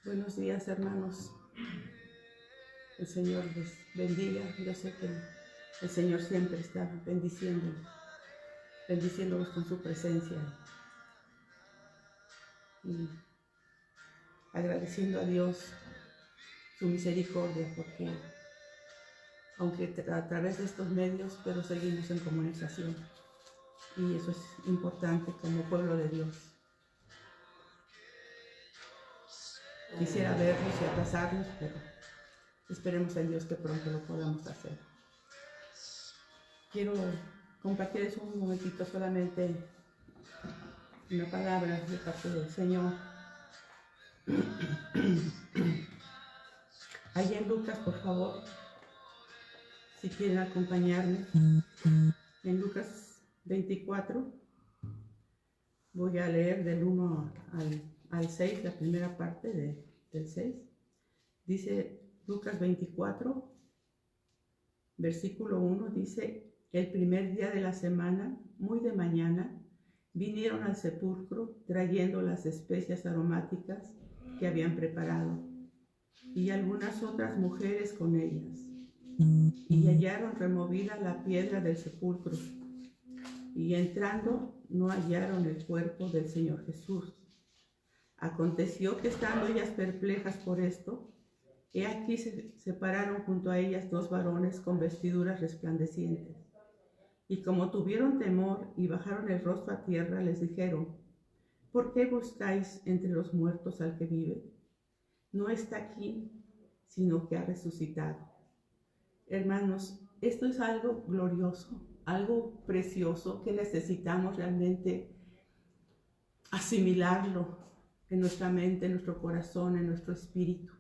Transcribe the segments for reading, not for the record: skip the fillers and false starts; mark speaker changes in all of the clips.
Speaker 1: Buenos días, hermanos. El Señor les bendiga. Yo sé que el Señor siempre está bendiciéndolos con su presencia y agradeciendo a Dios su misericordia, porque aunque a través de estos medios, pero seguimos en comunicación, y eso es importante como pueblo de Dios. Quisiera verlos y abrazarlos, pero esperemos en Dios que pronto lo podamos hacer. Quiero compartirles un momentito solamente una palabra de parte del Señor. Allí en Lucas, por favor, si quieren acompañarme. En Lucas 24, voy a leer del 1 al 6, la primera parte del 6. Dice Lucas 24, versículo 1, dice: el primer día de la semana, muy de mañana, vinieron al sepulcro trayendo las especias aromáticas que habían preparado, y algunas otras mujeres con ellas. Y hallaron removida la piedra del sepulcro, y entrando no hallaron el cuerpo del Señor Jesús. Aconteció que estando ellas perplejas por esto, he aquí se pararon junto a ellas dos varones con vestiduras resplandecientes. Y como tuvieron temor y bajaron el rostro a tierra, les dijeron: ¿por qué buscáis entre los muertos al que vive? No está aquí, sino que ha resucitado. Hermanos, esto es algo glorioso, algo precioso que necesitamos realmente asimilarlo en nuestra mente, en nuestro corazón, en nuestro espíritu.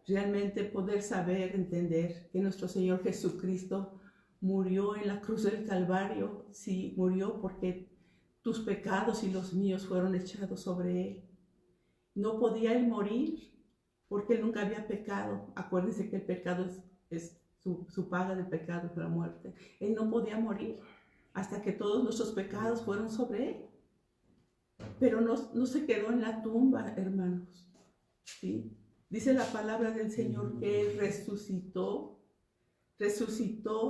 Speaker 1: Realmente poder saber, entender que nuestro Señor Jesucristo murió en la cruz del Calvario. Sí, murió porque tus pecados y los míos fueron echados sobre Él. No podía Él morir porque Él nunca había pecado. Acuérdense que el pecado es su paga del pecado es la muerte. Él no podía morir hasta que todos nuestros pecados fueron sobre Él. Pero no se quedó en la tumba, hermanos. ¿Sí? Dice la palabra del Señor que Él resucitó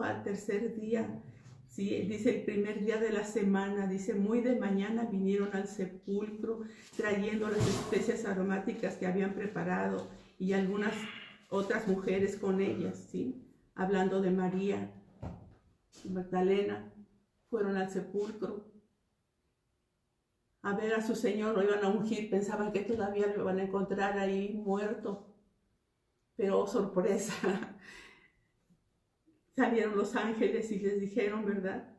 Speaker 1: al tercer día. ¿Sí? Dice el primer día de la semana, dice: muy de mañana vinieron al sepulcro trayendo las especias aromáticas que habían preparado, y algunas otras mujeres con ellas, ¿sí? Hablando de María Magdalena, fueron al sepulcro a ver a su Señor. Lo iban a ungir, pensaban que todavía lo iban a encontrar ahí muerto, pero oh, sorpresa, salieron los ángeles y les dijeron, ¿verdad?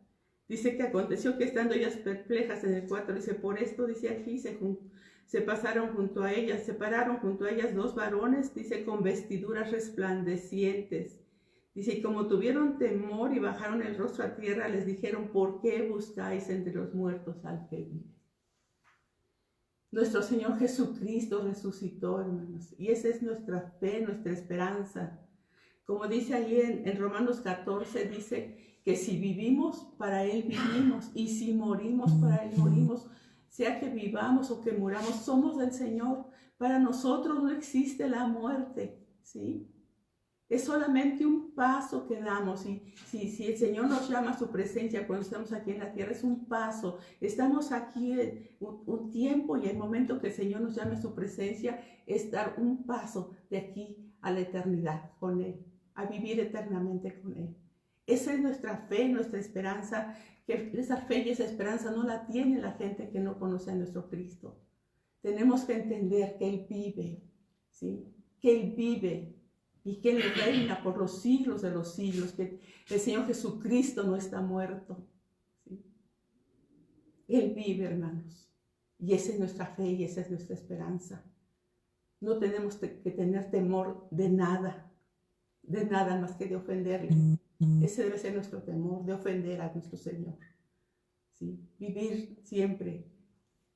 Speaker 1: Dice que aconteció que estando ellas perplejas, en el 4, dice: por esto, dice aquí, se pararon junto a ellas dos varones, dice, con vestiduras resplandecientes. Dice: y como tuvieron temor y bajaron el rostro a tierra, les dijeron: ¿por qué buscáis entre los muertos al que vive? Nuestro Señor Jesucristo resucitó, hermanos, y esa es nuestra fe, nuestra esperanza. Como dice ahí en Romanos 14, dice que si vivimos, para Él vivimos, y si morimos, para Él morimos. Sea que vivamos o que muramos, somos del Señor. Para nosotros no existe la muerte, ¿sí? Es solamente un paso que damos. Si el Señor nos llama a su presencia cuando estamos aquí en la tierra, es un paso. Estamos aquí un tiempo, y el momento que el Señor nos llame a su presencia es dar un paso de aquí a la eternidad con Él, a vivir eternamente con Él. Esa es nuestra fe, nuestra esperanza, que esa fe y esa esperanza no la tiene la gente que no conoce a nuestro Cristo. Tenemos que entender que Él vive, ¿sí? Que Él vive y que Él reina por los siglos de los siglos, que el Señor Jesucristo no está muerto, ¿sí? Él vive, hermanos. Y esa es nuestra fe y esa es nuestra esperanza. No tenemos que tener temor de nada más que de ofenderle. Ese debe ser nuestro temor, de ofender a nuestro Señor. ¿Sí? Vivir siempre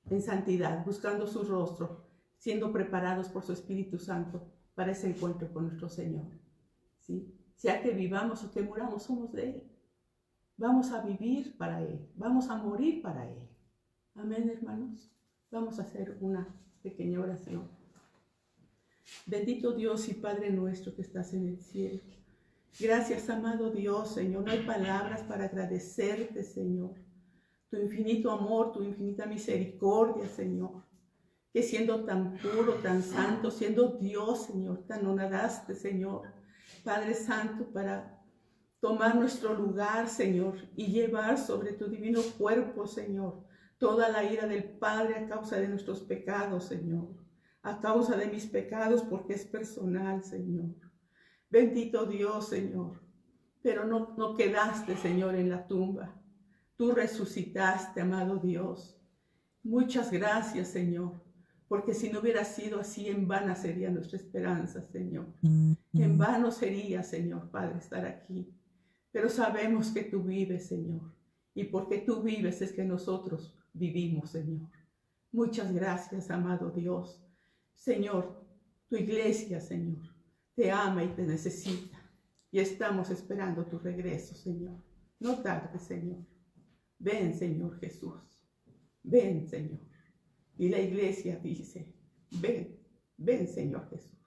Speaker 1: en santidad, buscando su rostro, siendo preparados por su Espíritu Santo para ese encuentro con nuestro Señor. ¿Sí? Sea que vivamos o que muramos, somos de Él. Vamos a vivir para Él, vamos a morir para Él. Amén, hermanos. Vamos a hacer una pequeña oración. Bendito Dios y Padre nuestro que estás en el cielo. Gracias, amado Dios, Señor. No hay palabras para agradecerte, Señor. Tu infinito amor, tu infinita misericordia, Señor. Que siendo tan puro, tan santo, siendo Dios, Señor, tan honoraste, Señor. Padre Santo, para tomar nuestro lugar, Señor, y llevar sobre tu divino cuerpo, Señor, toda la ira del Padre a causa de nuestros pecados, Señor. A causa de mis pecados, porque es personal, Señor. Bendito Dios, Señor. Pero no quedaste, Señor, en la tumba. Tú resucitaste, amado Dios. Muchas gracias, Señor. Porque si no hubiera sido así, en vano sería nuestra esperanza, Señor. En vano sería, Señor, Padre, estar aquí. Pero sabemos que tú vives, Señor. Y porque tú vives es que nosotros vivimos, Señor. Muchas gracias, amado Dios. Señor, tu iglesia, Señor, te ama y te necesita. Y estamos esperando tu regreso, Señor. No tardes, Señor. Ven, Señor Jesús. Ven, Señor. Y la iglesia dice, ven, ven, Señor Jesús.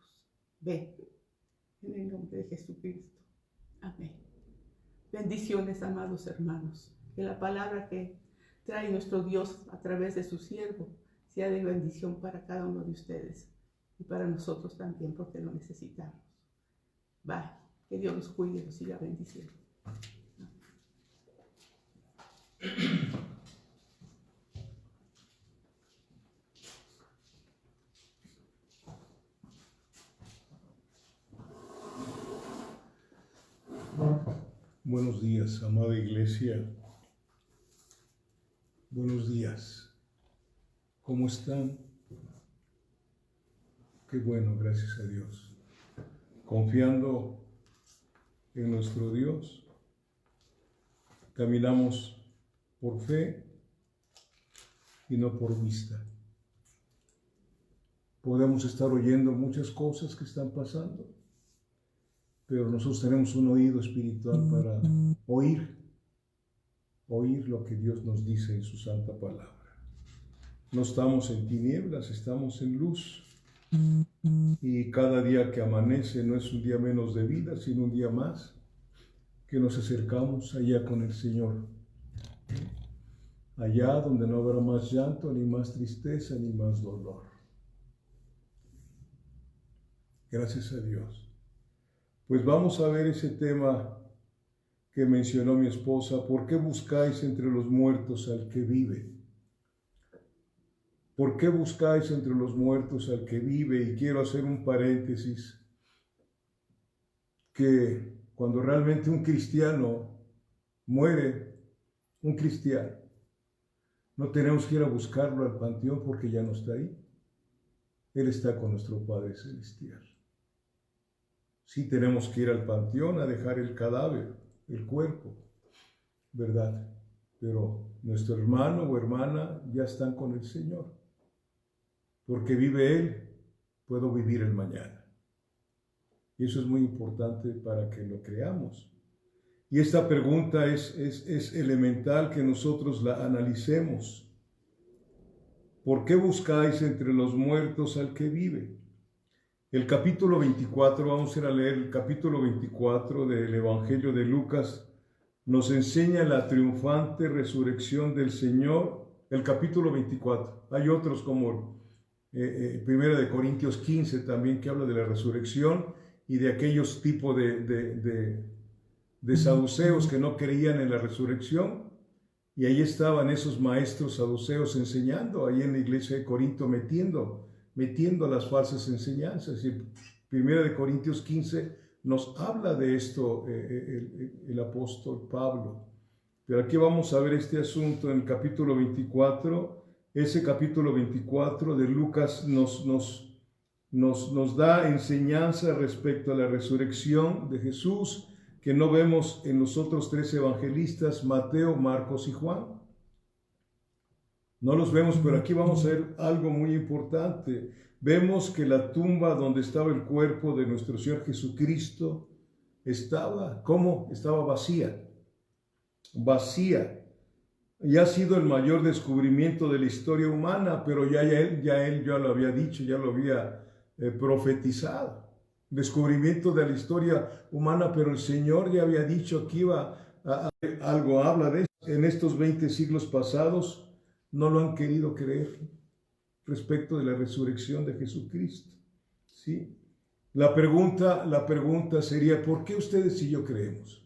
Speaker 1: Ven. En el nombre de Jesucristo. Amén. Bendiciones, amados hermanos. Que la palabra que trae nuestro Dios a través de su siervo sea de bendición para cada uno de ustedes y para nosotros también, porque lo necesitamos. Bye. Que Dios los cuide y los siga bendiciendo.
Speaker 2: Buenos días, amada iglesia. Buenos días. ¿Cómo están? Qué bueno, gracias a Dios. Confiando en nuestro Dios, caminamos por fe y no por vista. Podemos estar oyendo muchas cosas que están pasando, pero nosotros tenemos un oído espiritual para oír lo que Dios nos dice en su santa palabra. No estamos en tinieblas, estamos en luz. Y cada día que amanece no es un día menos de vida, sino un día más que nos acercamos allá con el Señor. Allá donde no habrá más llanto, ni más tristeza, ni más dolor. Gracias a Dios. Pues vamos a ver ese tema que mencionó mi esposa. ¿Por qué buscáis entre los muertos al que vive? ¿Por qué buscáis entre los muertos al que vive? Y quiero hacer un paréntesis, que cuando realmente un cristiano muere, un cristiano, no tenemos que ir a buscarlo al panteón porque ya no está ahí. Él está con nuestro Padre Celestial. Sí tenemos que ir al panteón a dejar el cadáver, el cuerpo, ¿verdad? Pero nuestro hermano o hermana ya están con el Señor. Porque vive Él, puedo vivir el mañana. Y eso es muy importante para que lo creamos. Y esta pregunta es elemental que nosotros la analicemos. ¿Por qué buscáis entre los muertos al que vive? El capítulo 24, vamos a ir a leer el capítulo 24 del Evangelio de Lucas, nos enseña la triunfante resurrección del Señor. El capítulo 24, hay otros como Primera de Corintios 15 también, que habla de la resurrección y de aquellos tipos de saduceos que no creían en la resurrección. Y ahí estaban esos maestros saduceos enseñando, ahí en la iglesia de Corinto, metiendo las falsas enseñanzas. Y Primera de Corintios 15 nos habla de esto el apóstol Pablo. Pero aquí vamos a ver este asunto en el capítulo 24. Ese capítulo 24 de Lucas nos da enseñanza respecto a la resurrección de Jesús, que no vemos en los otros tres evangelistas, Mateo, Marcos y Juan. No los vemos, pero aquí vamos a ver algo muy importante. Vemos que la tumba donde estaba el cuerpo de nuestro Señor Jesucristo estaba, ¿cómo? Estaba vacía. Vacía. Y ha sido el mayor descubrimiento de la historia humana, pero él ya lo había dicho, ya lo había profetizado. Descubrimiento de la historia humana, pero el Señor ya había dicho que algo habla de eso. En estos 20 siglos pasados no lo han querido creer respecto de la resurrección de Jesucristo. ¿Sí? La pregunta sería, ¿por qué ustedes y yo creemos?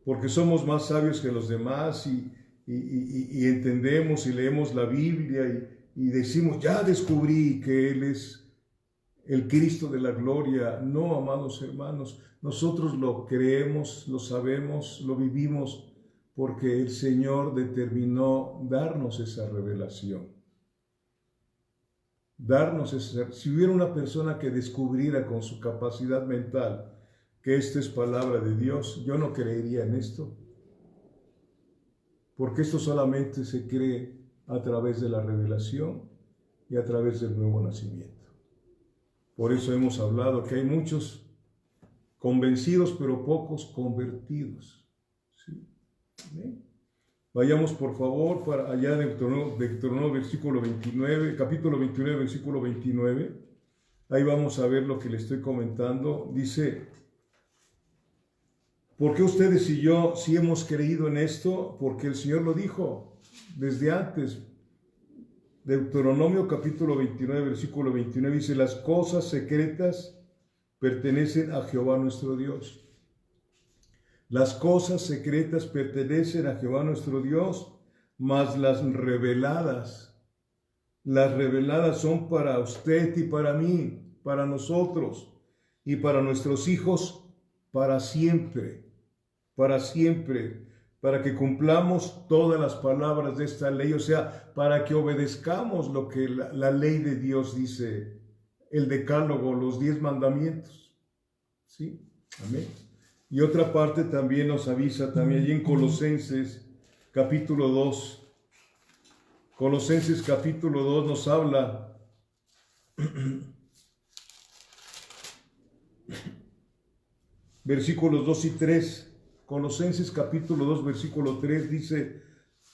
Speaker 2: Porque somos más sabios que los demás y entendemos y leemos la Biblia y decimos, ya descubrí que Él es el Cristo de la gloria. No, amados hermanos, nosotros lo creemos, lo sabemos, lo vivimos, porque el Señor determinó darnos esa revelación. Si hubiera una persona que descubriera con su capacidad mental que esta es palabra de Dios, yo no creería en esto. Porque esto solamente se cree a través de la revelación y a través del nuevo nacimiento. Por eso hemos hablado que hay muchos convencidos, pero pocos convertidos. ¿Sí? ¿Bien? Vayamos por favor para allá de Deuteronomio versículo 29, capítulo 29, versículo 29. Ahí vamos a ver lo que le estoy comentando. Dice, ¿por qué ustedes y yo sí hemos creído en esto? Porque el Señor lo dijo desde antes. Deuteronomio capítulo 29, versículo 29 dice, las cosas secretas pertenecen a Jehová nuestro Dios. Las cosas secretas pertenecen a Jehová nuestro Dios, mas las reveladas son para usted y para mí, para nosotros y para nuestros hijos para siempre, para que cumplamos todas las palabras de esta ley, o sea, para que obedezcamos lo que la ley de Dios dice, el decálogo, los 10 mandamientos. ¿Sí? Amén. Y otra parte también nos avisa, también allí en Colosenses capítulo 2. Colosenses capítulo 2 nos habla versículos 2 y 3. Colosenses capítulo 2, versículo 3 dice,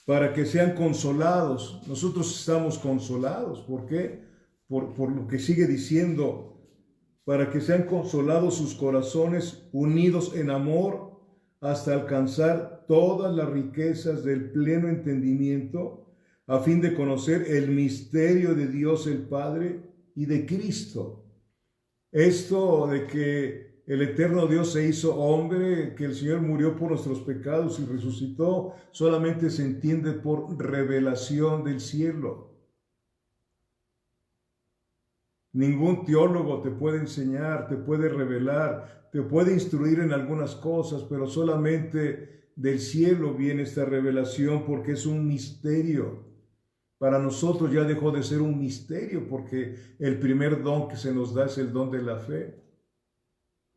Speaker 2: para que sean consolados. Nosotros estamos consolados. ¿Por qué? Por lo que sigue diciendo, para que sean consolados sus corazones, unidos en amor, hasta alcanzar todas las riquezas del pleno entendimiento, a fin de conocer el misterio de Dios el Padre y de Cristo. Esto de que el eterno Dios se hizo hombre, que el Señor murió por nuestros pecados y resucitó, solamente se entiende por revelación del cielo. Ningún teólogo te puede enseñar, te puede revelar, te puede instruir en algunas cosas, pero solamente del cielo viene esta revelación porque es un misterio. Para nosotros ya dejó de ser un misterio porque el primer don que se nos da es el don de la fe.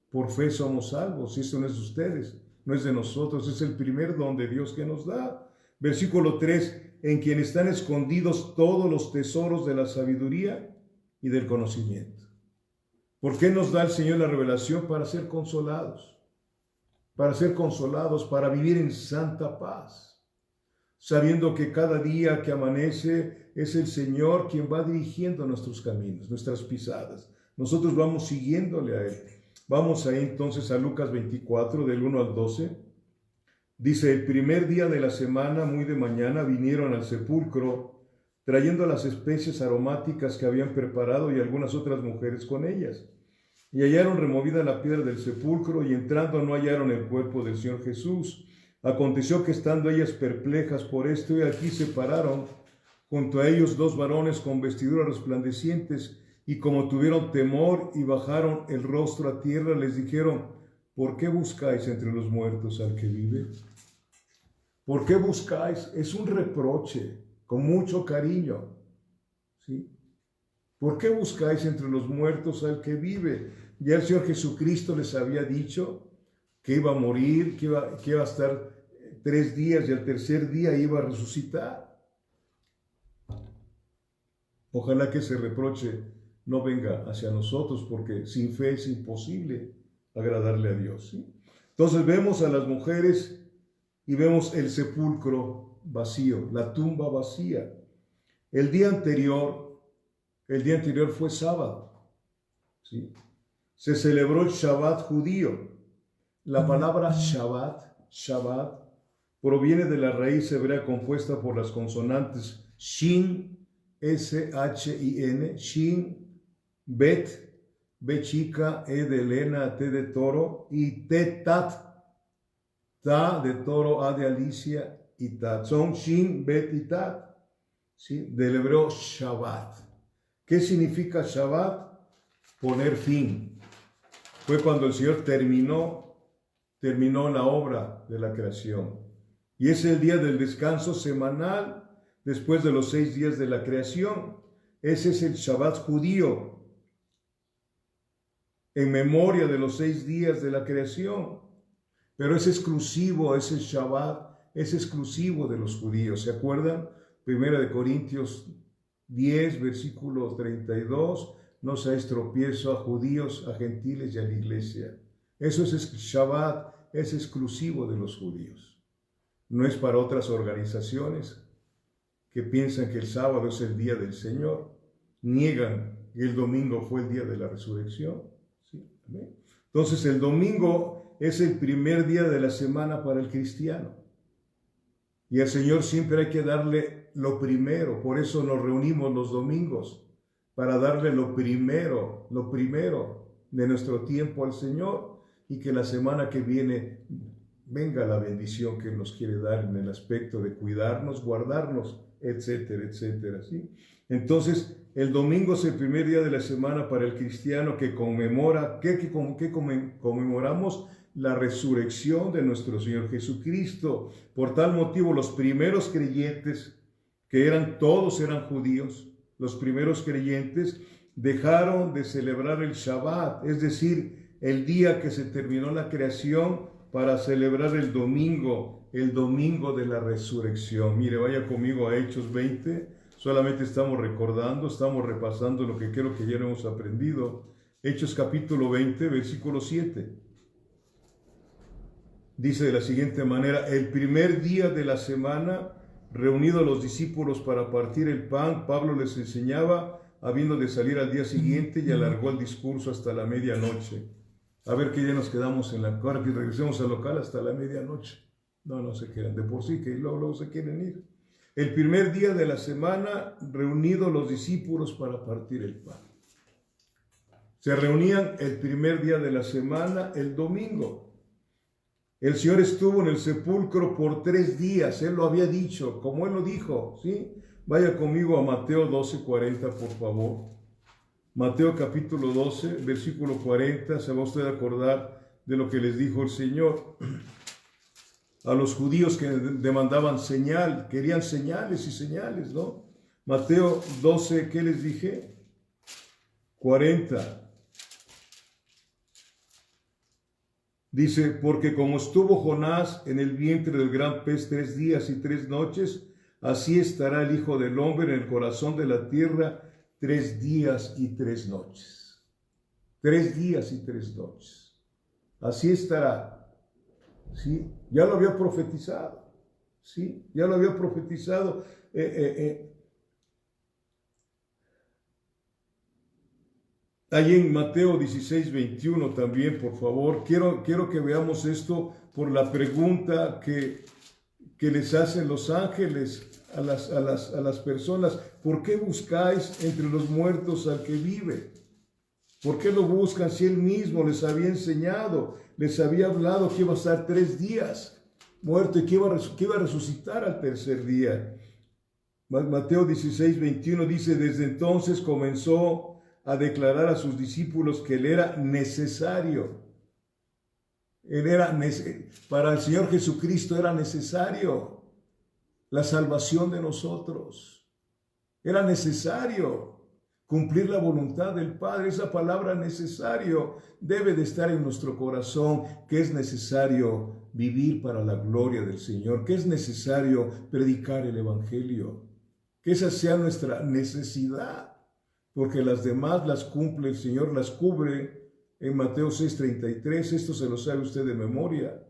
Speaker 2: Por fe somos salvos, y eso no es de ustedes, no es de nosotros, es el primer don de Dios que nos da. Versículo 3, en quien están escondidos todos los tesoros de la sabiduría y del conocimiento. ¿Por qué nos da el Señor la revelación? Para ser consolados, para vivir en santa paz, sabiendo que cada día que amanece es el Señor quien va dirigiendo nuestros caminos, nuestras pisadas. Nosotros vamos siguiéndole a Él. Vamos ahí entonces a Lucas 24, del 1 al 12. Dice, el primer día de la semana, muy de mañana, vinieron al sepulcro, trayendo las especies aromáticas que habían preparado y algunas otras mujeres con ellas. Y hallaron removida la piedra del sepulcro, y entrando no hallaron el cuerpo del Señor Jesús. Aconteció que estando ellas perplejas por esto, y aquí se pararon junto a ellos 2 varones con vestiduras resplandecientes, y como tuvieron temor y bajaron el rostro a tierra, les dijeron, ¿por qué buscáis entre los muertos al que vive? ¿Por qué buscáis? Es un reproche, con mucho cariño. ¿Sí? ¿Por qué buscáis entre los muertos al que vive? Ya el Señor Jesucristo les había dicho que iba a morir, que iba a estar 3 días y al tercer día iba a resucitar. Ojalá que ese reproche no venga hacia nosotros, porque sin fe es imposible agradarle a Dios. ¿Sí? Entonces vemos a las mujeres y vemos el sepulcro vacío, la tumba vacía. El día anterior fue sábado. ¿Sí? Se celebró el Shabbat judío. La palabra Shabbat, proviene de la raíz hebrea compuesta por las consonantes Shin, S-H-I-N, Shin, Bet, B chica, E de Elena, T de toro, y Tet-Tat, Ta de toro, A de Alicia, y Tat. Son Shin, Bet y Tat, ¿sí? Del hebreo Shabbat. ¿Qué significa Shabbat? Poner fin. Fue cuando el Señor terminó la obra de la creación. Y es el día del descanso semanal después de los 6 días de la creación. Ese es el Shabbat judío, en memoria de los 6 días de la creación. Pero es exclusivo, ese Shabbat es exclusivo de los judíos. ¿Se acuerdan? 1 Corintios 10, versículo 32, no seáis tropiezo a judíos, a gentiles y a la iglesia. Eso es Shabbat, es exclusivo de los judíos. No es para otras organizaciones que piensan que el sábado es el día del Señor. Niegan que el domingo fue el día de la resurrección. ¿Sí? Entonces el domingo es el primer día de la semana para el cristiano. Y al Señor siempre hay que darle lo primero. Por eso nos reunimos los domingos, para darle lo primero de nuestro tiempo al Señor, y que la semana que viene venga la bendición que Él nos quiere dar en el aspecto de cuidarnos, guardarnos, etcétera, etcétera. ¿Sí? Entonces, el domingo es el primer día de la semana para el cristiano que conmemora, ¿qué conmemoramos? La resurrección de nuestro Señor Jesucristo. Por tal motivo, los primeros creyentes, todos eran judíos, los primeros creyentes dejaron de celebrar el Shabbat, es decir, el día que se terminó la creación, para celebrar el domingo de la resurrección. Mire, vaya conmigo a Hechos 20, solamente estamos recordando, estamos repasando lo que creo que ya hemos aprendido. Hechos capítulo 20, versículo 7. Dice de la siguiente manera: el primer día de la semana, reunidos los discípulos para partir el pan, Pablo les enseñaba, habiendo de salir al día siguiente, y alargó el discurso hasta la medianoche. A ver qué día nos quedamos ahora que regresemos al local hasta la medianoche. No se quedan, de por sí que luego se quieren ir. El primer día de la semana, reunidos los discípulos para partir el pan. Se reunían el primer día de la semana, el domingo. El Señor estuvo en el sepulcro por 3 días, Él lo había dicho, como Él lo dijo, ¿sí? Vaya conmigo a Mateo 12:40, por favor. Mateo capítulo 12, versículo 40, se va usted a acordar de lo que les dijo el Señor a los judíos que demandaban señal, querían señales y señales, ¿no? Mateo 12, ¿qué les dije? 40. Dice: porque como estuvo Jonás en el vientre del gran pez 3 días y 3 noches, así estará el Hijo del Hombre en el corazón de la tierra 3 días y 3 noches. 3 días y 3 noches. Así estará. ¿Sí? Ya lo había profetizado. ¿Sí? Ya lo había profetizado. Ahí en Mateo 16:21 también, por favor. Quiero que veamos esto por la pregunta que les hacen los ángeles a las personas. ¿Por qué buscáis entre los muertos al que vive? ¿Por qué lo buscan si Él mismo les había enseñado, les había hablado que iba a estar 3 días muerto y que iba a resucitar al tercer día? Mateo 16:21 dice: desde entonces comenzó a declarar a sus discípulos que Él era necesario. Para el Señor Jesucristo era necesario la salvación de nosotros. Era necesario cumplir la voluntad del Padre. Esa palabra necesario debe de estar en nuestro corazón, que es necesario vivir para la gloria del Señor, que es necesario predicar el Evangelio, que esa sea nuestra necesidad, porque las demás las cumple el Señor, las cubre en Mateo 6:33. Esto se lo sabe usted de memoria.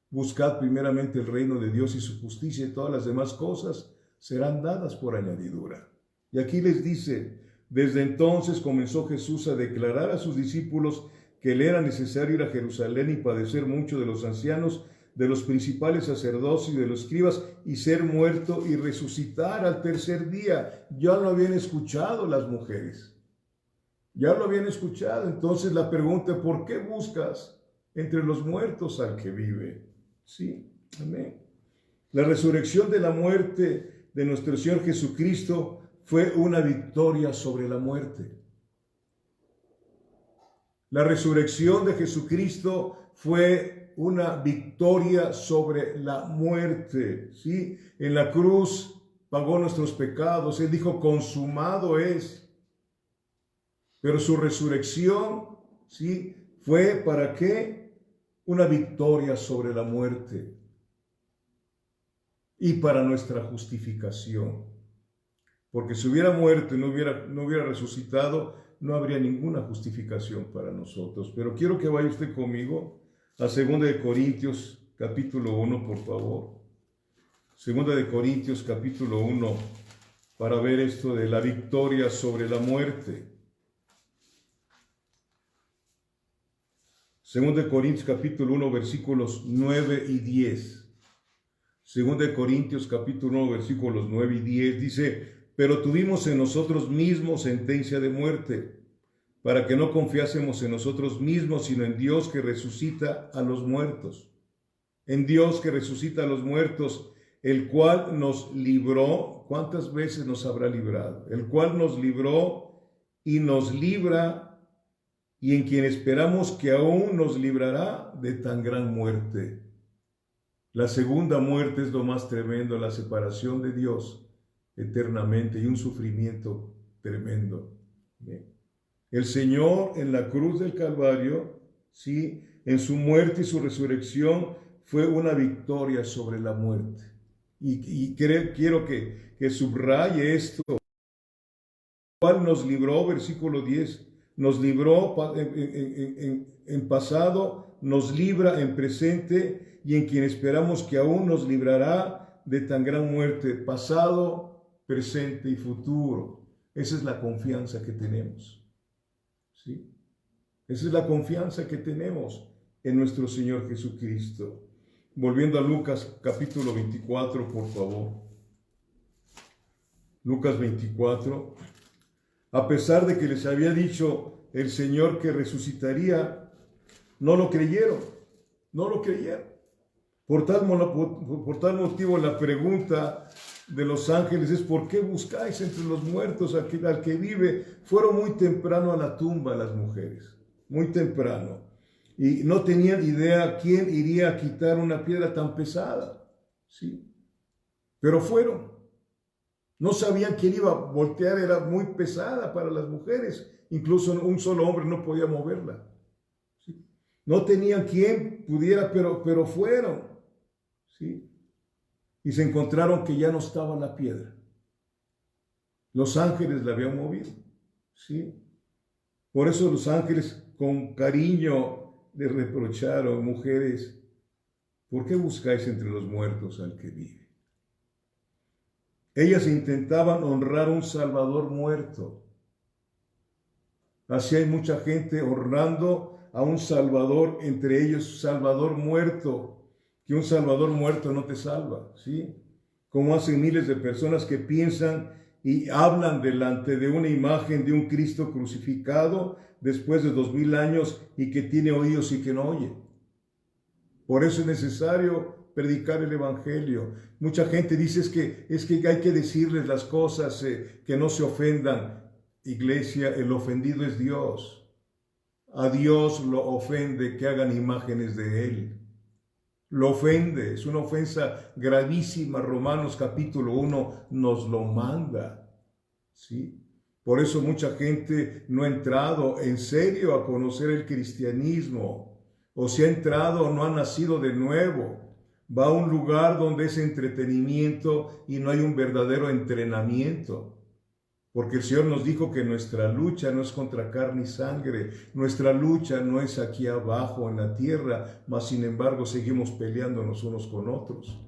Speaker 2: Buscad primeramente el reino de Dios y su justicia, y todas las demás cosas serán dadas por añadidura. Y aquí les dice: desde entonces comenzó Jesús a declarar a sus discípulos que le era necesario ir a Jerusalén y padecer mucho de los ancianos, de los principales sacerdotes y de los escribas, y ser muerto y resucitar al tercer día. Ya lo habían escuchado las mujeres. Ya lo habían escuchado. Entonces la pregunta: ¿por qué buscas entre los muertos al que vive? Sí, amén. La resurrección de la muerte de nuestro Señor Jesucristo fue una victoria sobre la muerte. La resurrección de Jesucristo fue una victoria sobre la muerte, ¿sí? En la cruz pagó nuestros pecados. Él dijo: consumado es. Pero su resurrección, ¿sí?, fue ¿para qué? Una victoria sobre la muerte y para nuestra justificación. Porque si hubiera muerto y no hubiera resucitado, no habría ninguna justificación para nosotros. Pero quiero que vaya usted conmigo a 2 de Corintios capítulo 1, por favor. 2 de Corintios capítulo 1, para ver esto de la victoria sobre la muerte. 2 de Corintios capítulo 1, versículos 9 y 10. 2 de Corintios capítulo 1, versículos 9 y 10 dice: pero tuvimos en nosotros mismos sentencia de muerte, para que no confiásemos en nosotros mismos, sino en Dios que resucita a los muertos. En Dios que resucita a los muertos, el cual nos libró. ¿Cuántas veces nos habrá librado? El cual nos libró y nos libra, y en quien esperamos que aún nos librará de tan gran muerte. La segunda muerte es lo más tremendo, la separación de Dios eternamente y un sufrimiento tremendo. ¿Bien? El Señor en la cruz del Calvario, ¿sí?, en su muerte y su resurrección, fue una victoria sobre la muerte. Y quiero que subraye esto. ¿Cuál nos libró? Versículo 10. Nos libró en pasado, nos libra en presente, y en quien esperamos que aún nos librará de tan gran muerte. Pasado, presente y futuro. Esa es la confianza que tenemos, ¿sí? Esa es la confianza que tenemos en nuestro Señor Jesucristo. Volviendo a Lucas capítulo 24, por favor. Lucas 24. A pesar de que les había dicho el Señor que resucitaría, no lo creyeron. No lo creyeron. Por tal motivo, la pregunta de los ángeles es: ¿por qué buscáis entre los muertos al que vive? Fueron muy temprano a la tumba las mujeres, muy temprano, y no tenían idea quién iría a quitar una piedra tan pesada, ¿sí? Pero fueron. No sabían quién iba a voltear, era muy pesada para las mujeres, incluso un solo hombre no podía moverla, ¿sí? No tenían quién pudiera, pero fueron, ¿sí? Y se encontraron que ya no estaba la piedra. Los ángeles la habían movido, ¿sí? Por eso los ángeles con cariño le reprocharon: mujeres, ¿por qué buscáis entre los muertos al que vive? Ellas intentaban honrar a un Salvador muerto. Así hay mucha gente honrando a un Salvador, entre ellos Salvador muerto, que un Salvador muerto no te salva, ¿sí? Como hacen miles de personas que piensan y hablan delante de una imagen de un Cristo crucificado después de 2000 años y que tiene oídos y que no oye. Por eso es necesario predicar el Evangelio. Mucha gente dice es que hay que decirles las cosas que no se ofendan. Iglesia, el ofendido es Dios. A Dios lo ofende que hagan imágenes de Él. lo ofende, es una ofensa gravísima. Romanos capítulo 1 nos lo manda, ¿sí? Por eso mucha gente no ha entrado en serio a conocer el cristianismo, o si ha entrado no ha nacido de nuevo. Va a un lugar donde es entretenimiento y no hay un verdadero entrenamiento. Porque el Señor nos dijo que nuestra lucha no es contra carne y sangre, nuestra lucha no es aquí abajo en la tierra, mas sin embargo seguimos peleándonos unos con otros.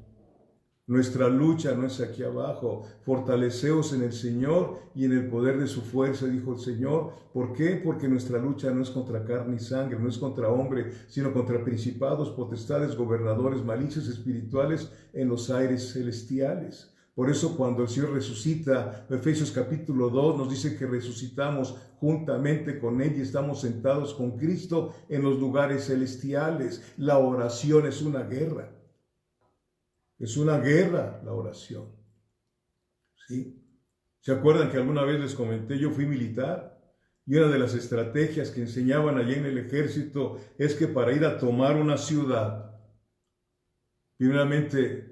Speaker 2: Nuestra lucha no es aquí abajo. Fortaleceos en el Señor y en el poder de su fuerza, dijo el Señor. ¿Por qué? Porque nuestra lucha no es contra carne y sangre, no es contra hombre, sino contra principados, potestades, gobernadores, malicias espirituales en los aires celestiales. Por eso cuando el Señor resucita, Efesios capítulo 2 nos dice que resucitamos juntamente con Él y estamos sentados con Cristo en los lugares celestiales. La oración es una guerra. Es una guerra la oración. ¿Sí? ¿Se acuerdan que alguna vez les comenté? Yo fui militar y una de las estrategias que enseñaban allí en el ejército es que para ir a tomar una ciudad, primeramente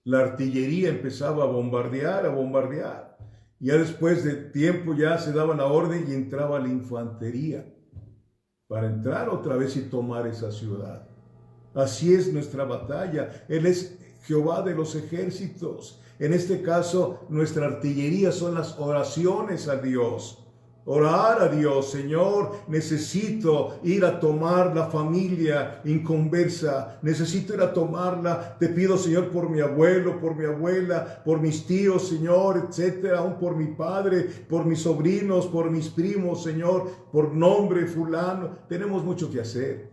Speaker 2: la artillería empezaba a bombardear. Y ya después de tiempo ya se daba la orden y entraba la infantería para entrar otra vez y tomar esa ciudad. Así es nuestra batalla. Él es Jehová de los ejércitos. En este caso, nuestra artillería son las oraciones a Dios. Orar a Dios: Señor, necesito ir a tomar la familia inconversa, necesito ir a tomarla, te pido, Señor, por mi abuelo, por mi abuela, por mis tíos, Señor, etcétera, aún por mi padre, por mis sobrinos, por mis primos, Señor, por nombre fulano. Tenemos mucho que hacer.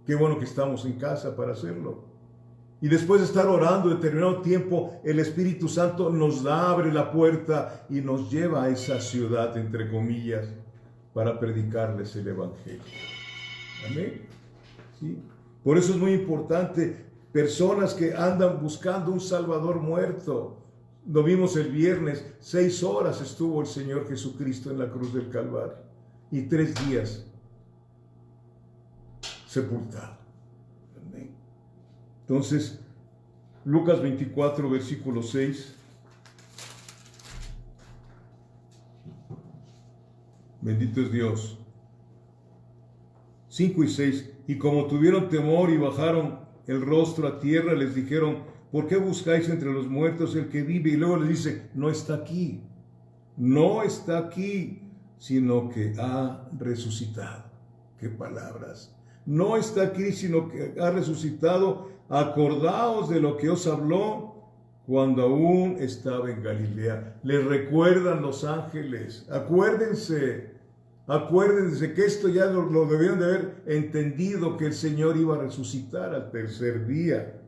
Speaker 2: Qué bueno que estamos en casa para hacerlo. Y después de estar orando determinado tiempo, el Espíritu Santo nos abre la puerta y nos lleva a esa ciudad, entre comillas, para predicarles el Evangelio. Amén. ¿Sí? Por eso es muy importante, personas que andan buscando un Salvador muerto. Lo vimos el viernes, 6 horas estuvo el Señor Jesucristo en la cruz del Calvario y 3 días sepultado. Amén. Entonces, Lucas 24, versículo 6. Bendito es Dios. 5 y 6. Y como tuvieron temor y bajaron el rostro a tierra, les dijeron: ¿por qué buscáis entre los muertos el que vive? Y luego les dice: no está aquí, no está aquí, sino que ha resucitado. ¿Qué palabras? No está aquí, sino que ha resucitado. Acordaos de lo que os habló cuando aún estaba en Galilea. Les recuerdan los ángeles. Acuérdense que esto ya lo debieron de haber entendido, que el Señor iba a resucitar al tercer día.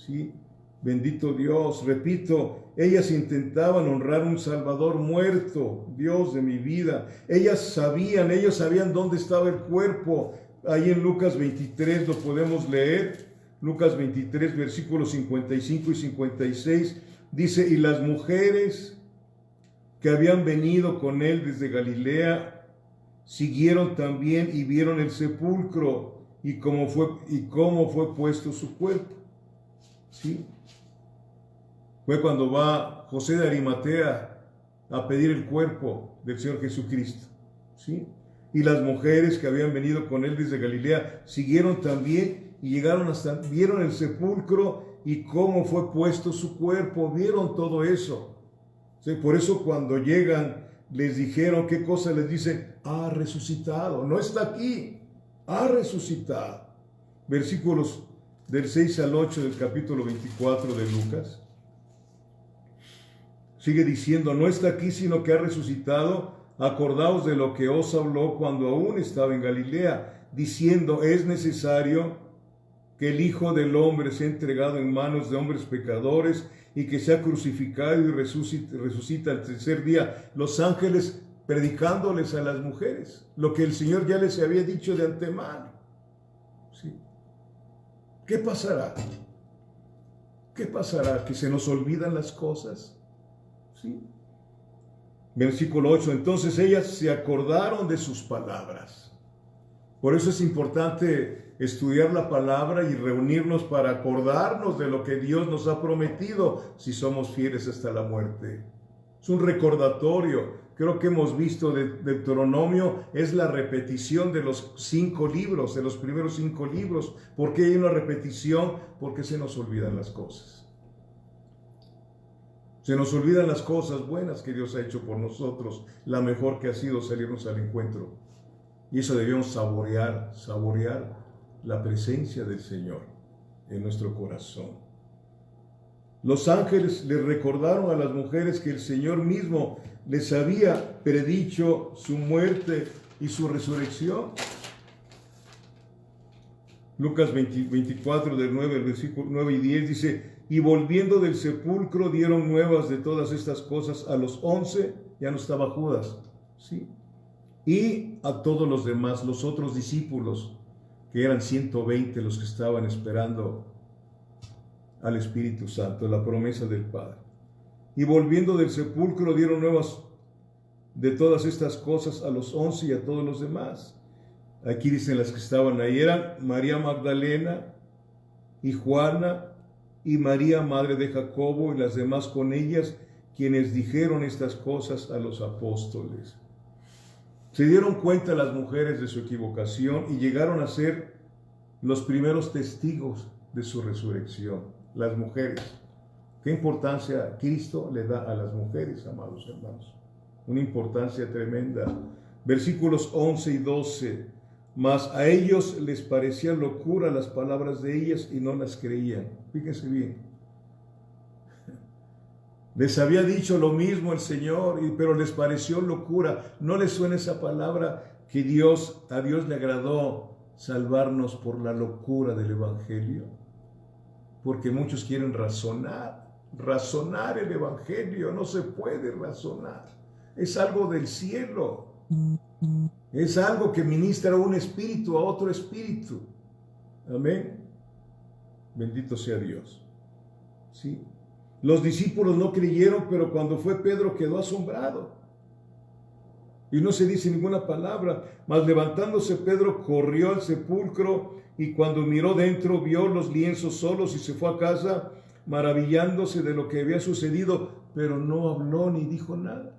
Speaker 2: ¿Sí? Bendito Dios. Repito, ellas intentaban honrar un Salvador muerto, Dios de mi vida. Ellos sabían dónde estaba el cuerpo. Ahí en Lucas 23 lo podemos leer. Lucas 23, versículos 55 y 56, dice: y las mujeres que habían venido con él desde Galilea siguieron también y vieron el sepulcro y cómo fue puesto su cuerpo. ¿Sí? Fue cuando va José de Arimatea a pedir el cuerpo del Señor Jesucristo. ¿Sí? Y las mujeres que habían venido con él desde Galilea siguieron también y vieron el sepulcro y cómo fue puesto su cuerpo, vieron todo eso. ¿Sí? Por eso cuando llegan les dijeron, ¿qué cosa les dicen? Ha resucitado, no está aquí, ha resucitado. Versículos del 6 al 8 del capítulo 24 de Lucas. Sigue diciendo: no está aquí, sino que ha resucitado. Acordaos de lo que os habló cuando aún estaba en Galilea, diciendo: es necesario que el Hijo del Hombre sea entregado en manos de hombres pecadores y que sea crucificado y resucita al tercer día. Los ángeles predicándoles a las mujeres lo que el Señor ya les había dicho de antemano. ¿Sí? ¿Qué pasará? ¿Qué pasará? ¿Que se nos olvidan las cosas? ¿Sí? Versículo 8. Entonces ellas se acordaron de sus palabras. Por eso es importante estudiar la palabra y reunirnos para acordarnos de lo que Dios nos ha prometido si somos fieles hasta la muerte. Es un recordatorio. Creo que hemos visto de Deuteronomio, es la repetición de los 5 libros, de los primeros 5 libros. ¿Por qué hay una repetición? Porque se nos olvidan las cosas. Se nos olvidan las cosas buenas que Dios ha hecho por nosotros, la mejor que ha sido salirnos al encuentro. Y eso debemos saborear la presencia del Señor en nuestro corazón. Los ángeles les recordaron a las mujeres que el Señor mismo les había predicho su muerte y su resurrección. Lucas 24, del 9, el versículo 9 y 10 dice: y volviendo del sepulcro dieron nuevas de todas estas cosas a los 11, ya no estaba Judas, ¿sí? Y a todos los demás, los otros discípulos, que eran 120 los que estaban esperando al Espíritu Santo, la promesa del Padre. Y volviendo del sepulcro dieron nuevas de todas estas cosas a los 11 y a todos los demás. Aquí dicen las que estaban ahí, eran María Magdalena y Juana y María, madre de Jacobo, y las demás con ellas, quienes dijeron estas cosas a los apóstoles. Se dieron cuenta las mujeres de su equivocación y llegaron a ser los primeros testigos de su resurrección. Las mujeres. ¿Qué importancia Cristo le da a las mujeres, amados hermanos? Una importancia tremenda. Versículos 11 y 12. Mas a ellos les parecían locura las palabras de ellas y no las creían. Fíjense bien. Les había dicho lo mismo el Señor, pero les pareció locura. ¿No les suena esa palabra que a Dios le agradó salvarnos por la locura del Evangelio? Porque muchos quieren razonar el Evangelio. No se puede razonar. Es algo del cielo. Es algo que ministra un espíritu a otro espíritu. Amén. Bendito sea Dios. Sí. Los discípulos no creyeron, pero cuando fue Pedro quedó asombrado. Y no se dice ninguna palabra. Mas levantándose Pedro corrió al sepulcro y cuando miró dentro vio los lienzos solos y se fue a casa maravillándose de lo que había sucedido, pero no habló ni dijo nada.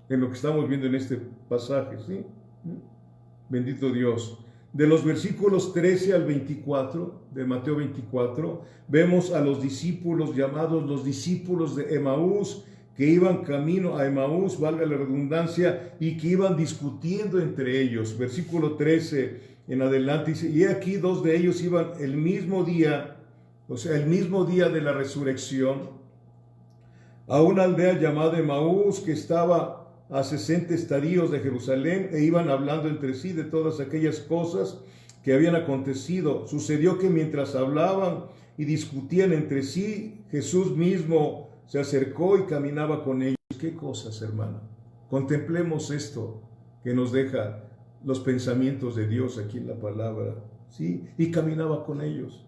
Speaker 2: En lo que estamos viendo en este pasaje, ¿sí? Bendito Dios. De los versículos 13 al 24, de Mateo 24, vemos a los discípulos llamados los discípulos de Emaús, que iban camino a Emaús, valga la redundancia, y que iban discutiendo entre ellos. Versículo 13 en adelante dice: y aquí 2 de ellos iban el mismo día, o sea, el mismo día de la resurrección, a una aldea llamada Emaús, que estaba a 60 estadios de Jerusalén, e iban hablando entre sí de todas aquellas cosas que habían acontecido. Sucedió que mientras hablaban y discutían entre sí, Jesús mismo se acercó y caminaba con ellos. ¿Qué cosas, hermano? Contemplemos esto que nos deja los pensamientos de Dios aquí en la palabra, ¿sí? Y caminaba con ellos.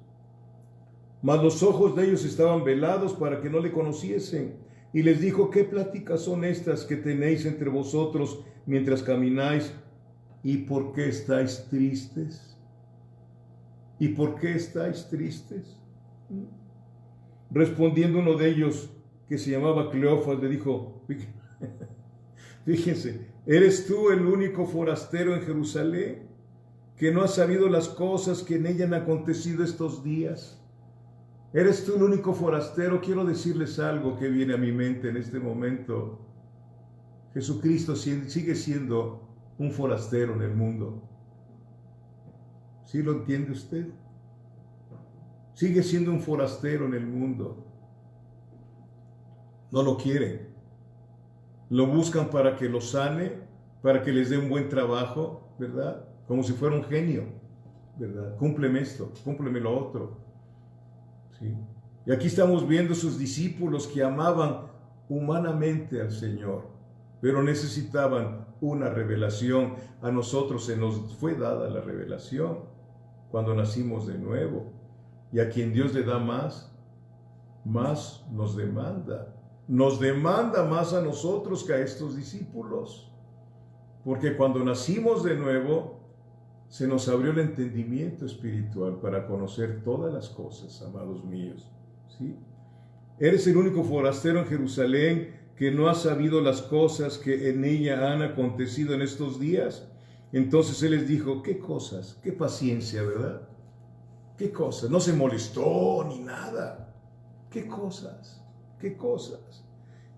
Speaker 2: Mas los ojos de ellos estaban velados para que no le conociesen. Y les dijo: ¿qué pláticas son estas que tenéis entre vosotros mientras camináis? ¿Y por qué estáis tristes? ¿Y por qué estáis tristes? Respondiendo uno de ellos, que se llamaba Cleofas, le dijo: fíjense, ¿eres tú el único forastero en Jerusalén que no has sabido las cosas que en ella han acontecido estos días? ¿Eres tú el único forastero? Quiero decirles algo que viene a mi mente en este momento. Jesucristo sigue siendo un forastero en el mundo. ¿Sí lo entiende usted? Sigue siendo un forastero en el mundo. No lo quieren. Lo buscan para que lo sane, para que les dé un buen trabajo, ¿verdad? Como si fuera un genio, ¿verdad? Cúmpleme esto, cúmpleme lo otro. ¿Sí? Y aquí estamos viendo sus discípulos que amaban humanamente al Señor, pero necesitaban una revelación. A nosotros se nos fue dada la revelación cuando nacimos de nuevo, y a quien Dios le da más nos demanda. Nos demanda más a nosotros que a estos discípulos, porque cuando nacimos de nuevo se nos abrió el entendimiento espiritual para conocer todas las cosas, amados míos. ¿Sí? Eres el único forastero en Jerusalén que no ha sabido las cosas que en ella han acontecido en estos días. Entonces él les dijo, ¿qué cosas? ¿Qué paciencia, verdad? ¿Qué cosas? No se molestó ni nada. ¿Qué cosas? ¿Qué cosas?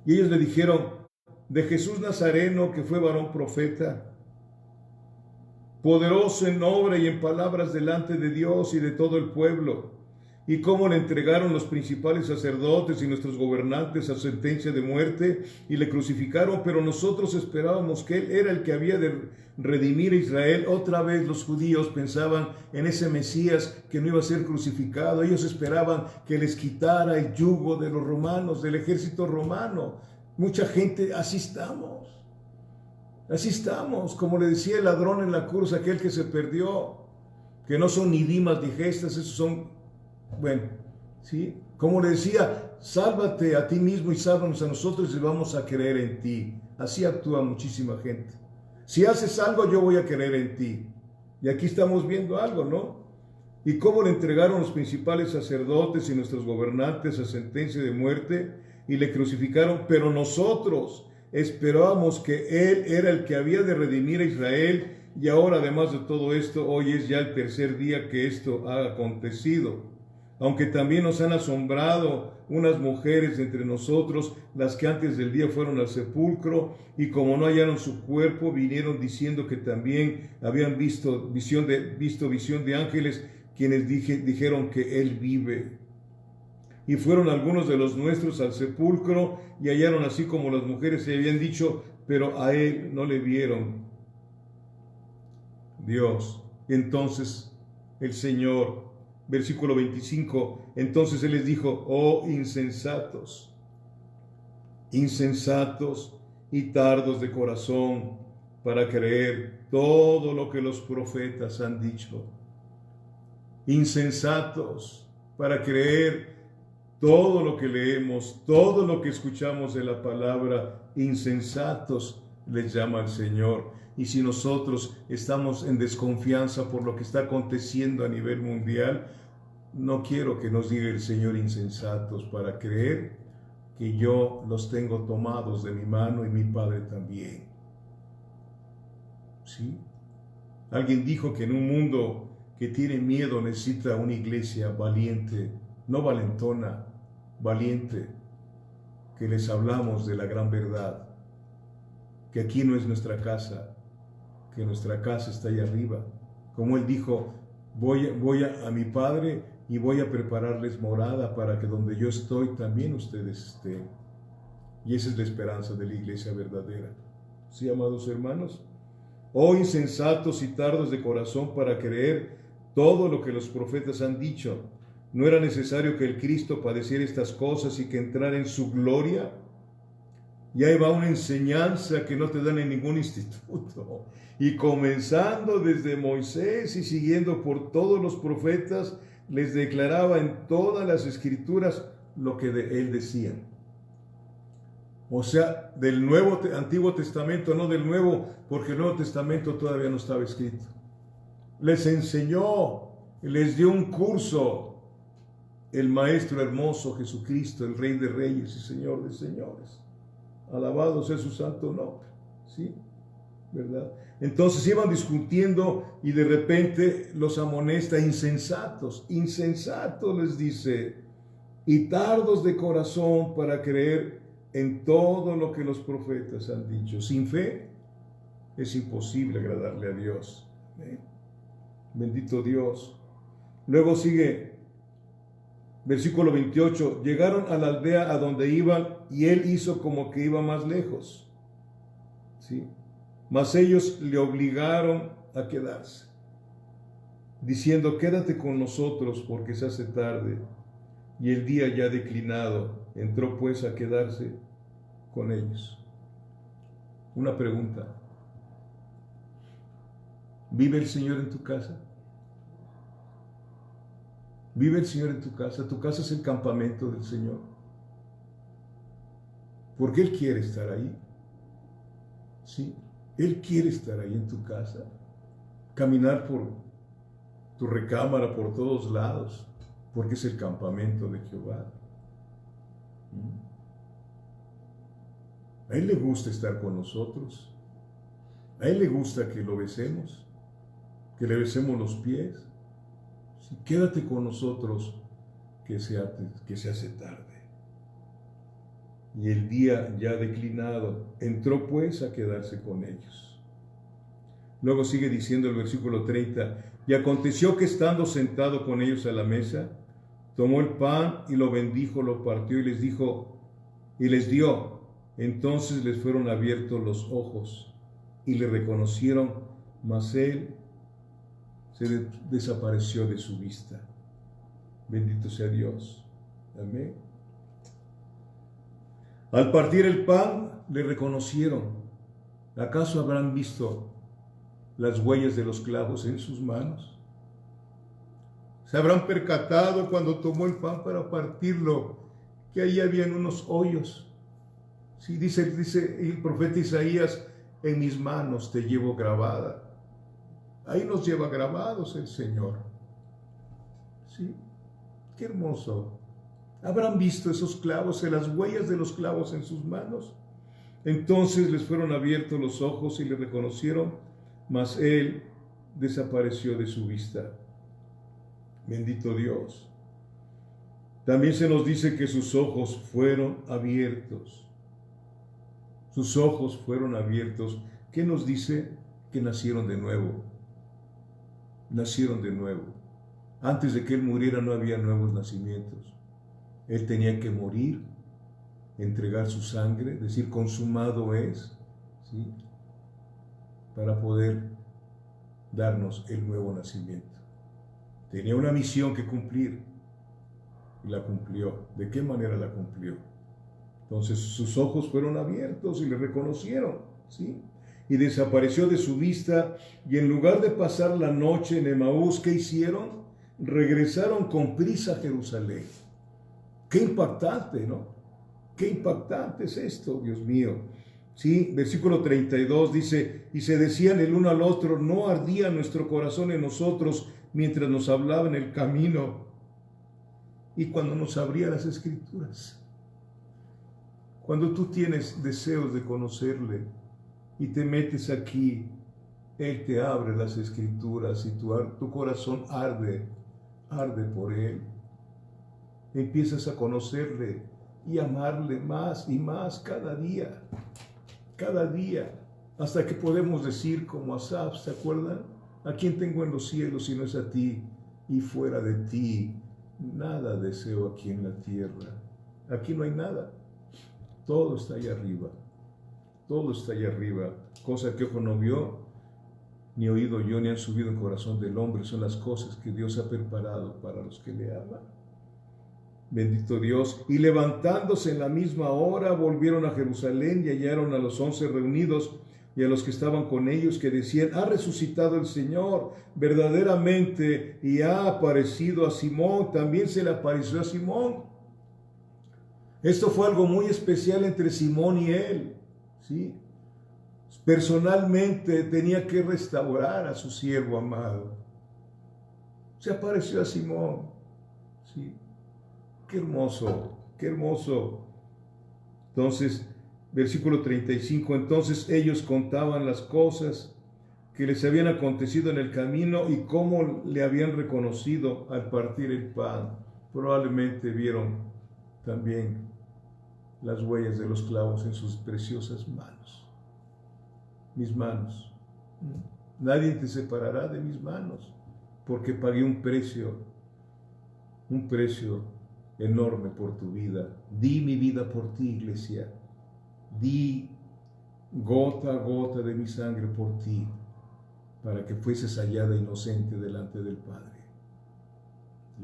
Speaker 2: Y ellos le dijeron, de Jesús Nazareno, que fue varón profeta, poderoso en obra y en palabras delante de Dios y de todo el pueblo, y cómo le entregaron los principales sacerdotes y nuestros gobernantes a sentencia de muerte y le crucificaron, pero nosotros esperábamos que él era el que había de redimir a Israel. Otra vez los judíos pensaban en ese Mesías que no iba a ser crucificado. Ellos esperaban que les quitara el yugo de los romanos, del ejército romano. Mucha gente, así estamos, como le decía el ladrón en la cruz, aquel que se perdió, que no son ni dimas ni gestas, esos son, bueno, ¿sí? Como le decía, sálvate a ti mismo y sálvanos a nosotros y vamos a creer en ti. Así actúa muchísima gente. Si haces algo, yo voy a creer en ti. Y aquí estamos viendo algo, ¿no? Y cómo le entregaron los principales sacerdotes y nuestros gobernantes a sentencia de muerte y le crucificaron, pero nosotros esperábamos que él era el que había de redimir a Israel, y ahora, además de todo esto, hoy es ya el tercer día que esto ha acontecido. Aunque también nos han asombrado unas mujeres entre nosotros, las que antes del día fueron al sepulcro, y como no hallaron su cuerpo, vinieron diciendo que también habían visto visión de ángeles, quienes dijeron que él vive. Y fueron algunos de los nuestros al sepulcro, y hallaron así como las mujeres se habían dicho, pero a él no le vieron. Dios. Entonces el Señor, versículo 25, entonces Él les dijo, oh insensatos y tardos de corazón para creer todo lo que los profetas han dicho. Insensatos para creer todo lo que leemos, todo lo que escuchamos de la palabra. Insensatos les llama el Señor. Y si nosotros estamos en desconfianza por lo que está aconteciendo a nivel mundial, no quiero que nos diga el Señor insensatos para creer que yo los tengo tomados de mi mano y mi Padre también. ¿Sí? Alguien dijo que en un mundo que tiene miedo necesita una iglesia valiente, no valentona, valiente, que les hablamos de la gran verdad, que aquí no es nuestra casa, que nuestra casa está allá arriba. Como Él dijo, voy a mi Padre y voy a prepararles morada para que donde yo estoy también ustedes estén. Y esa es la esperanza de la iglesia verdadera. ¿Sí, amados hermanos? Oh insensatos y tardos de corazón para creer todo lo que los profetas han dicho. ¿No era necesario que el Cristo padeciera estas cosas y que entrara en su gloria? Y ahí va una enseñanza que no te dan en ningún instituto. Y comenzando desde Moisés y siguiendo por todos los profetas, les declaraba en todas las escrituras lo que de él decía. O sea, del Antiguo Testamento, no del Nuevo, porque el Nuevo Testamento todavía no estaba escrito. Les enseñó, les dio un curso, el Maestro hermoso Jesucristo, el Rey de Reyes y Señor de Señores. Alabado sea su santo nombre, ¿sí? ¿Verdad? Entonces iban discutiendo y de repente los amonesta, insensatos les dice, y tardos de corazón para creer en todo lo que los profetas han dicho. Sin fe es imposible agradarle a Dios. Bendito Dios. Luego sigue versículo 28, llegaron a la aldea a donde iban y él hizo como que iba más lejos. ¿Sí? Mas ellos le obligaron a quedarse, diciendo, quédate con nosotros porque se hace tarde y el día ya declinado. Entró pues a quedarse con ellos. Una pregunta. ¿Vive el Señor en tu casa? ¿Vive el Señor en tu casa? ¿Tu casa es el campamento del Señor? Porque Él quiere estar ahí. ¿Sí? Él quiere estar ahí en tu casa. caminar por tu recámara, por todos lados, porque es el campamento de Jehová. A Él le gusta estar con nosotros. A Él le gusta que lo besemos, que le besemos los pies. Sí, quédate con nosotros, que se hace tarde. Y el día ya declinado, entró pues a quedarse con ellos. Luego sigue diciendo el versículo 30, y aconteció que estando sentado con ellos a la mesa, tomó el pan y lo bendijo, lo partió y les dijo, y les dio. Entonces les fueron abiertos los ojos y le reconocieron, mas él se desapareció de su vista. Bendito sea Dios. Amén. Al partir el pan, le reconocieron. ¿Acaso habrán visto las huellas de los clavos en sus manos? ¿Se habrán percatado cuando tomó el pan para partirlo, que ahí habían unos hoyos? Sí, dice el profeta Isaías, en mis manos te llevo grabada. Ahí nos lleva grabados el Señor. Sí, qué hermoso. ¿Habrán visto esos clavos, las huellas de los clavos en sus manos? Entonces les fueron abiertos los ojos y le reconocieron, mas él desapareció de su vista. Bendito Dios. También se nos dice que sus ojos fueron abiertos. Sus ojos fueron abiertos. ¿Qué nos dice? Que nacieron de nuevo. Nacieron de nuevo. Antes de que Él muriera no había nuevos nacimientos. Él tenía que morir, entregar su sangre, decir consumado es, ¿sí? Para poder darnos el nuevo nacimiento. Tenía una misión que cumplir y la cumplió. ¿De qué manera la cumplió? Entonces sus ojos fueron abiertos y le reconocieron, ¿sí? Y desapareció de su vista, y en lugar de pasar la noche en Emaús, ¿qué hicieron? Regresaron con prisa a Jerusalén. Qué impactante, ¿no? Qué impactante es esto, Dios mío. Sí, versículo 32 dice, y se decían el uno al otro, no ardía nuestro corazón en nosotros mientras nos hablaba en el camino y cuando nos abría las Escrituras. Cuando tú tienes deseos de conocerle y te metes aquí, Él te abre las Escrituras y tu corazón arde por Él. Empiezas a conocerle y amarle más y más cada día, hasta que podemos decir como Asaf, ¿se acuerdan? ¿A quién tengo en los cielos si no es a ti? Y fuera de ti, nada deseo aquí en la tierra. Aquí no hay nada. Todo está allá arriba. Todo está allá arriba. Cosa que ojo no vio, ni oído yo, ni han subido en corazón del hombre. Son las cosas que Dios ha preparado para los que le aman. Bendito Dios. Y levantándose en la misma hora, volvieron a Jerusalén y hallaron a los 11 reunidos y a los que estaban con ellos, que decían, ha resucitado el Señor verdaderamente y ha aparecido a Simón. También se le apareció a Simón. Esto fue algo muy especial entre Simón y él, ¿sí? Personalmente tenía que restaurar a su siervo amado. Se apareció a Simón, ¿sí? Qué hermoso, qué hermoso. Entonces, versículo 35, entonces ellos contaban las cosas que les habían acontecido en el camino y cómo le habían reconocido al partir el pan. Probablemente vieron también las huellas de los clavos en sus preciosas manos. Mis manos. Nadie te separará de mis manos, porque pagué un precio enorme por tu vida. Di mi vida por ti, iglesia. Di gota a gota de mi sangre por ti, para que fueses hallada inocente delante del Padre,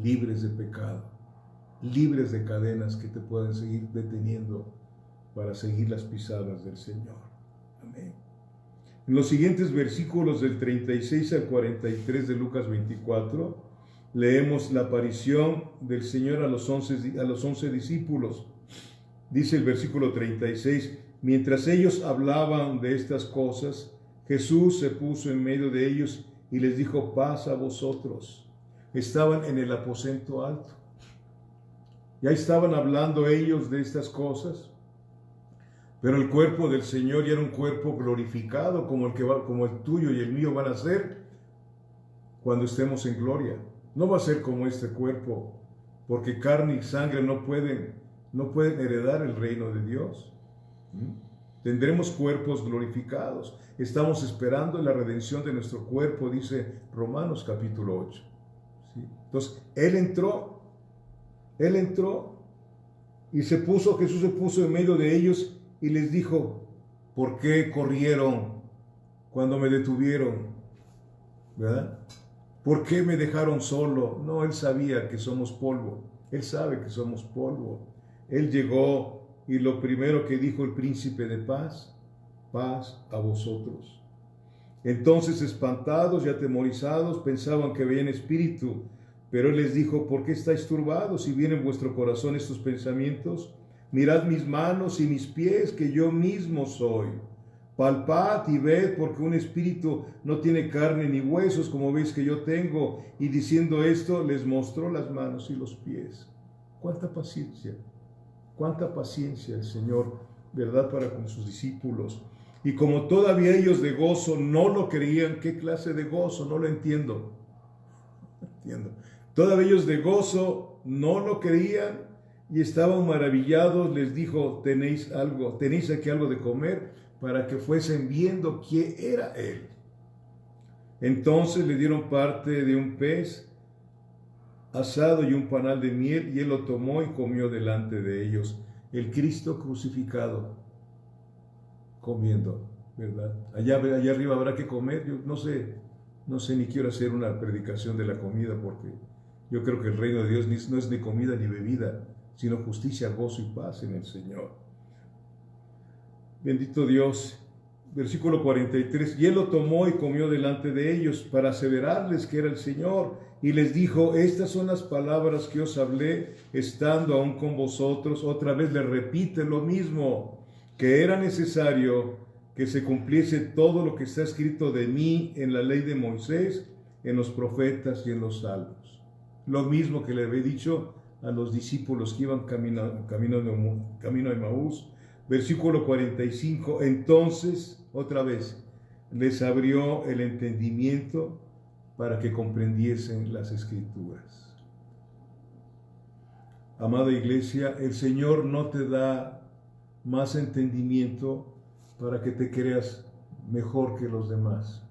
Speaker 2: libres de pecado, libres de cadenas que te pueden seguir deteniendo para seguir las pisadas del Señor. Amén. En los siguientes versículos del 36 al 43 de Lucas 24, leemos la aparición del Señor a los 11 discípulos. Dice el versículo 36, mientras ellos hablaban de estas cosas, Jesús se puso en medio de ellos y les dijo: paz a vosotros. Estaban en el aposento alto. Ya estaban hablando ellos de estas cosas, pero el cuerpo del Señor ya era un cuerpo glorificado, como el tuyo y el mío van a ser cuando estemos en gloria. No va a ser como este cuerpo, porque carne y sangre no pueden heredar el reino de Dios. Tendremos cuerpos glorificados. Estamos esperando la redención de nuestro cuerpo, dice Romanos capítulo 8. ¿Sí? Entonces, Él entró y Jesús se puso en medio de ellos y les dijo: ¿por qué corrieron cuando me detuvieron? ¿Verdad? ¿Por qué me dejaron solo? No, Él sabía que somos polvo. Él sabe que somos polvo. Él llegó y lo primero que dijo el príncipe de paz: paz a vosotros. Entonces, espantados y atemorizados, pensaban que veían espíritu, pero Él les dijo: ¿por qué estáis turbados? Si vienen en vuestro corazón estos pensamientos, mirad mis manos y mis pies, que yo mismo soy. Palpad y ved, porque un espíritu no tiene carne ni huesos, como veis que yo tengo. Y diciendo esto, les mostró las manos y los pies. ¡Cuánta paciencia! ¡Cuánta paciencia el Señor, verdad, para con sus discípulos! Y como todavía ellos de gozo no lo creían, ¿qué clase de gozo? No lo entiendo. Todavía ellos de gozo no lo creían y estaban maravillados. Les dijo: ¿tenéis aquí algo de comer? Para que fuesen viendo quién era Él. Entonces le dieron parte de un pez asado y un panal de miel, y Él lo tomó y comió delante de ellos. El Cristo crucificado comiendo, ¿verdad? Allá arriba habrá que comer. Yo no sé, ni quiero hacer una predicación de la comida, porque yo creo que el reino de Dios no es ni comida ni bebida, sino justicia, gozo y paz en el Señor. Bendito Dios. Versículo 43, y Él lo tomó y comió delante de ellos para aseverarles que era el Señor, y les dijo: estas son las palabras que os hablé estando aún con vosotros. Otra vez le repite lo mismo, que era necesario que se cumpliese todo lo que está escrito de mí en la ley de Moisés, en los profetas y en los salmos. Lo mismo que le había dicho a los discípulos que iban camino a Emaús. Versículo 45, entonces, otra vez, les abrió el entendimiento para que comprendiesen las Escrituras. Amada iglesia, el Señor no te da más entendimiento para que te creas mejor que los demás,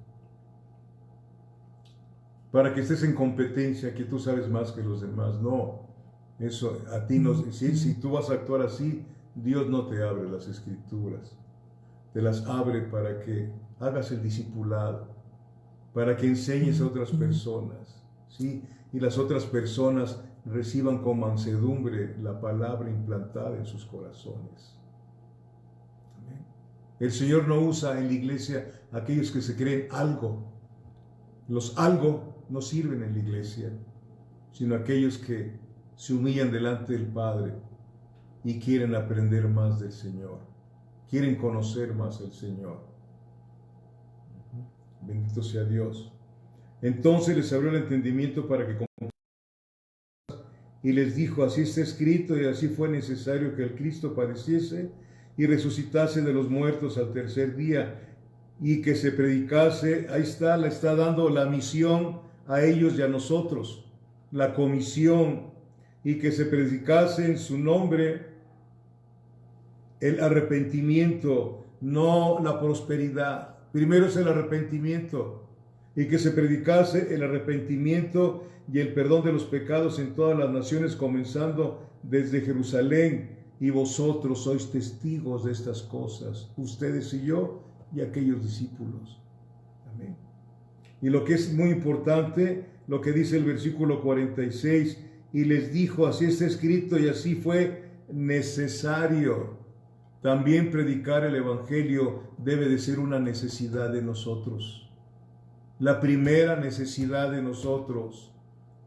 Speaker 2: para que estés en competencia, que tú sabes más que los demás. No, eso a ti no. Si tú vas a actuar así, Dios no te abre las Escrituras, te las abre para que hagas el discipulado, para que enseñes a otras personas, ¿sí? Y las otras personas reciban con mansedumbre la palabra implantada en sus corazones. Amén. El Señor no usa en la iglesia a aquellos que se creen algo. Los algo no sirven en la iglesia, sino aquellos que se humillan delante del Padre y quieren aprender más del Señor, quieren conocer más al Señor. Bendito sea Dios. Entonces les abrió el entendimiento para que y les dijo: así está escrito, y así fue necesario que el Cristo padeciese y resucitase de los muertos al tercer día, y que se predicase. Ahí está, le está dando la misión a ellos y a nosotros, la comisión, y que se predicase en su nombre el arrepentimiento, no la prosperidad. Primero es el arrepentimiento, y que se predicase el arrepentimiento y el perdón de los pecados en todas las naciones, comenzando desde Jerusalén. Y vosotros sois testigos de estas cosas, ustedes y yo y aquellos discípulos. Amén. Y lo que es muy importante, lo que dice el versículo 46, y les dijo: así está escrito y así fue necesario. También predicar el Evangelio debe de ser una necesidad de nosotros. La primera necesidad de nosotros.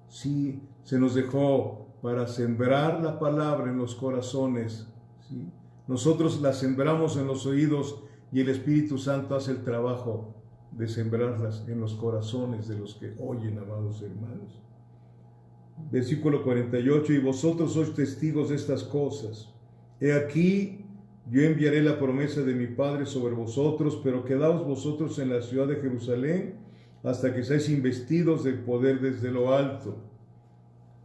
Speaker 2: Sí, se nos dejó para sembrar la palabra en los corazones. ¿Sí? Nosotros la sembramos en los oídos y el Espíritu Santo hace el trabajo de sembrarlas en los corazones de los que oyen, amados hermanos. Versículo 48, y vosotros sois testigos de estas cosas. He aquí, yo enviaré la promesa de mi Padre sobre vosotros, pero quedaos vosotros en la ciudad de Jerusalén hasta que seáis investidos del poder desde lo alto.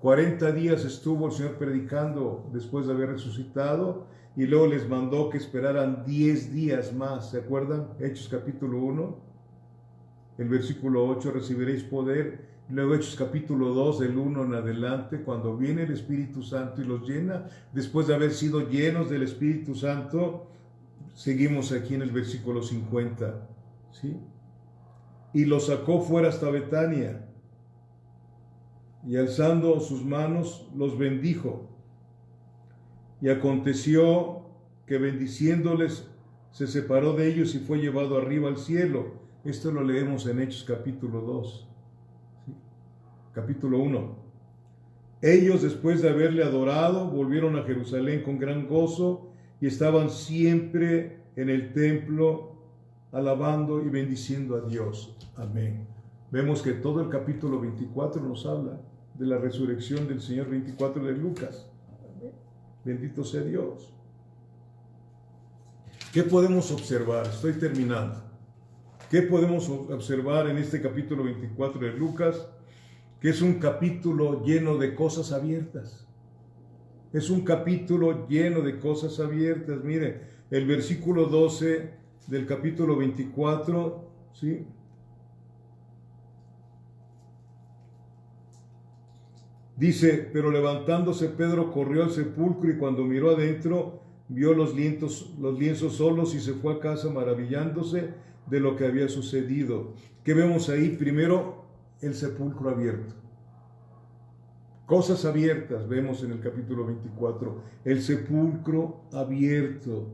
Speaker 2: 40 días estuvo el Señor predicando después de haber resucitado, y luego les mandó que esperaran 10 días más. ¿Se acuerdan? Hechos capítulo 1, el versículo 8, recibiréis poder. Luego Hechos capítulo 2, del 1 en adelante, cuando viene el Espíritu Santo y los llena, después de haber sido llenos del Espíritu Santo, seguimos aquí en el versículo 50, ¿sí? Y los sacó fuera hasta Betania, y alzando sus manos, los bendijo. Y aconteció que bendiciéndoles, se separó de ellos y fue llevado arriba al cielo. Esto lo leemos en Hechos capítulo 2. ¿Sí? Capítulo 1. Ellos, después de haberle adorado, volvieron a Jerusalén con gran gozo y estaban siempre en el templo alabando y bendiciendo a Dios. Amén. Vemos que todo el capítulo 24 nos habla de la resurrección del Señor, 24 de Lucas. Amén. Bendito sea Dios. ¿Qué podemos observar? Estoy terminando. ¿Qué podemos observar en este capítulo 24 de Lucas? Que es un capítulo lleno de cosas abiertas. Es un capítulo lleno de cosas abiertas. Mire, el versículo 12 del capítulo 24, ¿sí? Dice, pero levantándose Pedro corrió al sepulcro y cuando miró adentro, vio los lienzos solos y se fue a casa maravillándose de lo que había sucedido. ¿Qué vemos ahí? Primero, el sepulcro abierto. Cosas abiertas vemos en el capítulo 24. El sepulcro abierto.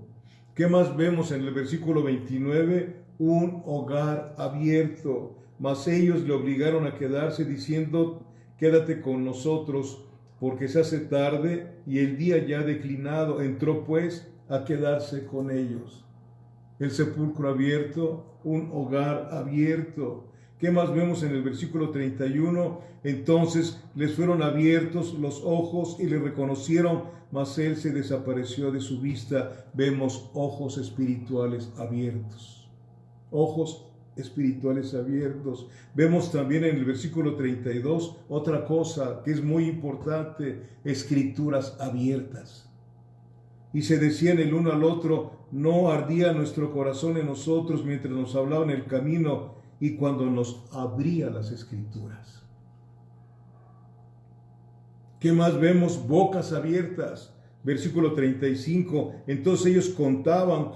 Speaker 2: ¿Qué más vemos en el versículo 29? Un hogar abierto. Mas ellos le obligaron a quedarse diciendo, quédate con nosotros, porque se hace tarde y el día ya ha declinado. Entró pues a quedarse con ellos. El sepulcro abierto, un hogar abierto. ¿Qué más vemos en el versículo 31? Entonces les fueron abiertos los ojos y le reconocieron, mas él se desapareció de su vista. Vemos ojos espirituales abiertos. Ojos espirituales abiertos. Vemos también en el versículo 32 otra cosa que es muy importante, escrituras abiertas. Y se decían el uno al otro, no ardía nuestro corazón en nosotros mientras nos hablaba en el camino y cuando nos abría las escrituras. ¿Qué más vemos? Bocas abiertas. Versículo 35, entonces ellos contaban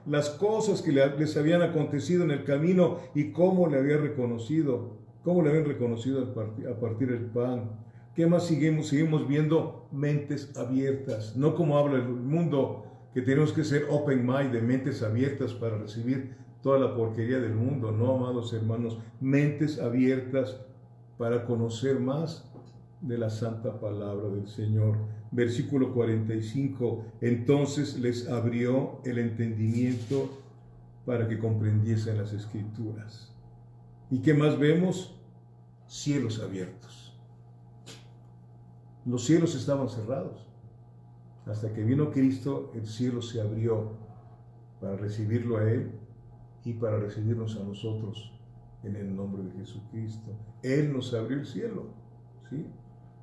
Speaker 2: las cosas que les habían acontecido en el camino y cómo le habían reconocido al partir el pan. ¿Qué más seguimos viendo? Mentes abiertas, no como habla el mundo, que tenemos que ser open mind, de mentes abiertas para recibir toda la porquería del mundo. No, amados hermanos, mentes abiertas para conocer más de la santa palabra del Señor. Versículo 45, entonces les abrió el entendimiento para que comprendiesen las escrituras. ¿Y qué más vemos? Cielos abiertos. Los cielos estaban cerrados. Hasta que vino Cristo, el cielo se abrió para recibirlo a Él y para recibirnos a nosotros en el nombre de Jesucristo. Él nos abrió el cielo, ¿sí?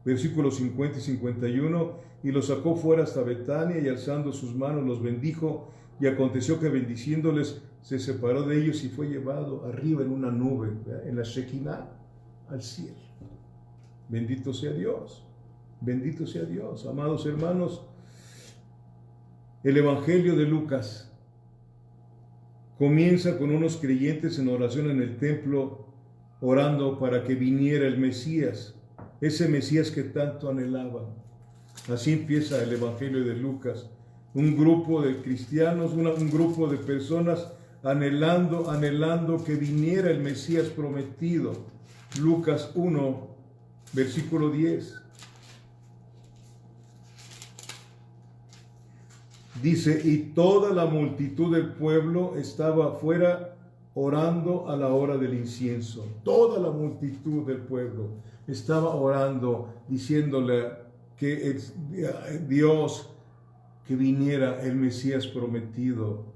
Speaker 2: Versículos 50 y 51, y los sacó fuera hasta Betania y alzando sus manos los bendijo, y aconteció que bendiciéndoles se separó de ellos y fue llevado arriba en una nube, ¿verdad? En la Shekinah, al cielo. Bendito sea Dios, bendito sea Dios. Amados hermanos, el Evangelio de Lucas comienza con unos creyentes en oración en el templo, orando para que viniera el Mesías, ese Mesías que tanto anhelaban. Así empieza el Evangelio de Lucas. Un grupo de cristianos, un grupo de personas anhelando que viniera el Mesías prometido. Lucas 1, versículo 10. Dice, y toda la multitud del pueblo estaba afuera orando a la hora del incienso. Toda la multitud del pueblo estaba orando, diciéndole que Dios, que viniera el Mesías prometido.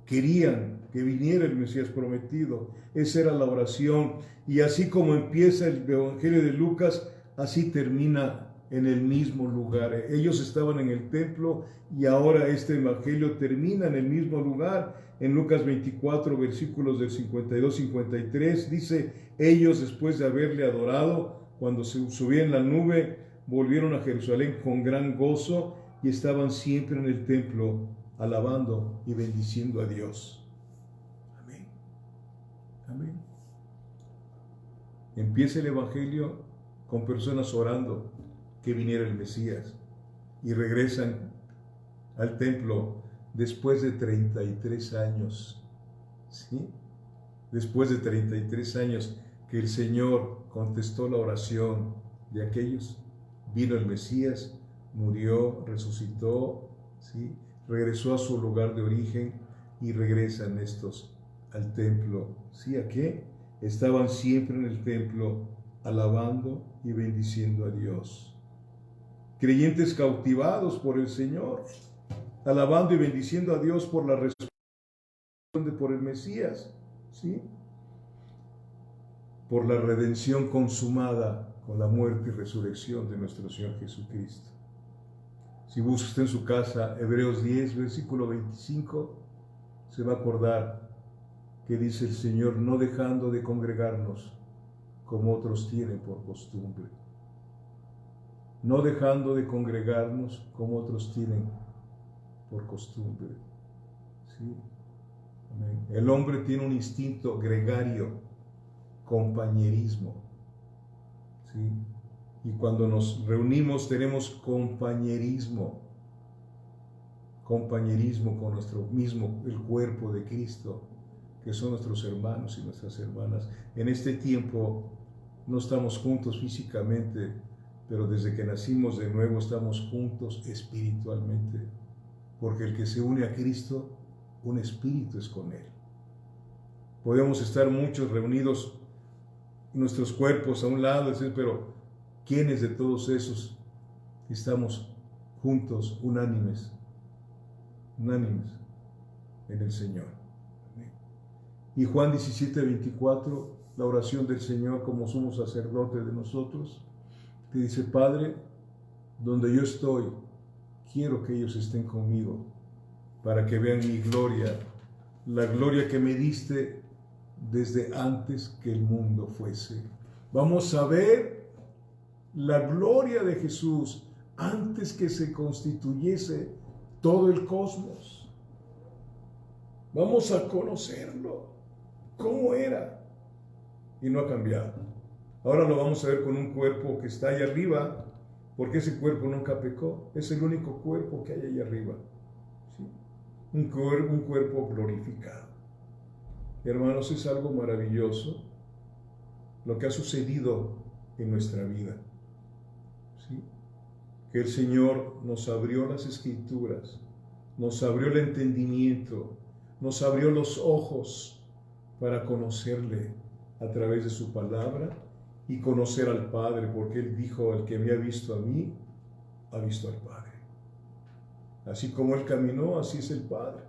Speaker 2: Querían que viniera el Mesías prometido. Esa era la oración. Y así como empieza el Evangelio de Lucas, así termina en el mismo lugar. Ellos estaban en el templo y ahora este Evangelio termina en el mismo lugar. En Lucas 24, versículos del 52-53, dice: ellos, después de haberle adorado, cuando se subían en la nube, volvieron a Jerusalén con gran gozo y estaban siempre en el templo, alabando y bendiciendo a Dios. Amén. Amén. Empieza el Evangelio con personas orando que viniera el Mesías y regresan al templo después de 33 años. ¿Sí? Después de 33 años que el Señor contestó la oración de aquellos, vino el Mesías, murió, resucitó, ¿sí? Regresó a su lugar de origen y regresan estos al templo. ¿Sí? ¿A qué? Estaban siempre en el templo alabando y bendiciendo a Dios. Creyentes cautivados por el Señor, alabando y bendiciendo a Dios por la resurrección por el Mesías, ¿sí? Por la redención consumada con la muerte y resurrección de nuestro Señor Jesucristo. Si busca usted en su casa Hebreos 10, versículo 25, se va a acordar que dice el Señor: no dejando de congregarnos como otros tienen por costumbre. No dejando de congregarnos como otros tienen por costumbre. ¿Sí? Amén. El hombre tiene un instinto gregario, compañerismo. ¿Sí? Y cuando nos reunimos tenemos compañerismo con nuestro mismo, el cuerpo de Cristo, que son nuestros hermanos y nuestras hermanas. En este tiempo no estamos juntos físicamente, pero desde que nacimos de nuevo estamos juntos espiritualmente, porque el que se une a Cristo, un espíritu es con Él. Podemos estar muchos reunidos, nuestros cuerpos a un lado, pero ¿quiénes de todos esos estamos juntos, unánimes en el Señor? Y Juan 17, 24, la oración del Señor como sumo sacerdote de nosotros, que dice: Padre, donde yo estoy, quiero que ellos estén conmigo, para que vean mi gloria, la gloria que me diste desde antes que el mundo fuese. Vamos a ver la gloria de Jesús antes que se constituyese todo el cosmos. Vamos a conocerlo, cómo era, y no ha cambiado. Ahora lo vamos a ver con un cuerpo que está allá arriba, porque ese cuerpo nunca pecó, es el único cuerpo que hay allá arriba. ¿Sí? Un cuerpo glorificado. Hermanos, es algo maravilloso lo que ha sucedido en nuestra vida. ¿Sí? Que el Señor nos abrió las Escrituras, nos abrió el entendimiento, nos abrió los ojos para conocerle a través de su palabra y conocer al Padre, porque Él dijo: el que me ha visto a mí, ha visto al Padre. Así como Él caminó, así es el Padre.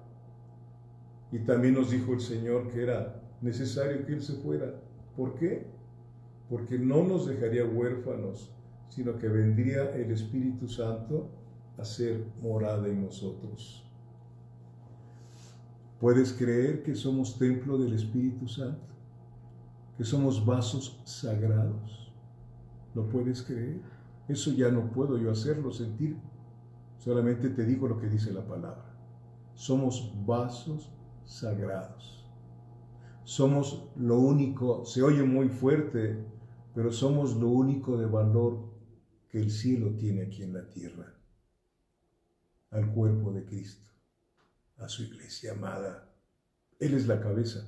Speaker 2: Y también nos dijo el Señor que era necesario que Él se fuera. ¿Por qué? Porque no nos dejaría huérfanos, sino que vendría el Espíritu Santo a ser morada en nosotros. ¿Puedes creer que somos templo del Espíritu Santo? ¿Que somos vasos sagrados? ¿Lo puedes creer? Eso ya no puedo yo hacerlo sentir. Solamente te digo lo que dice la palabra. Somos vasos sagrados. Somos lo único, se oye muy fuerte, pero somos lo único de valor que el cielo tiene aquí en la tierra. Al cuerpo de Cristo, a su iglesia amada. Él es la cabeza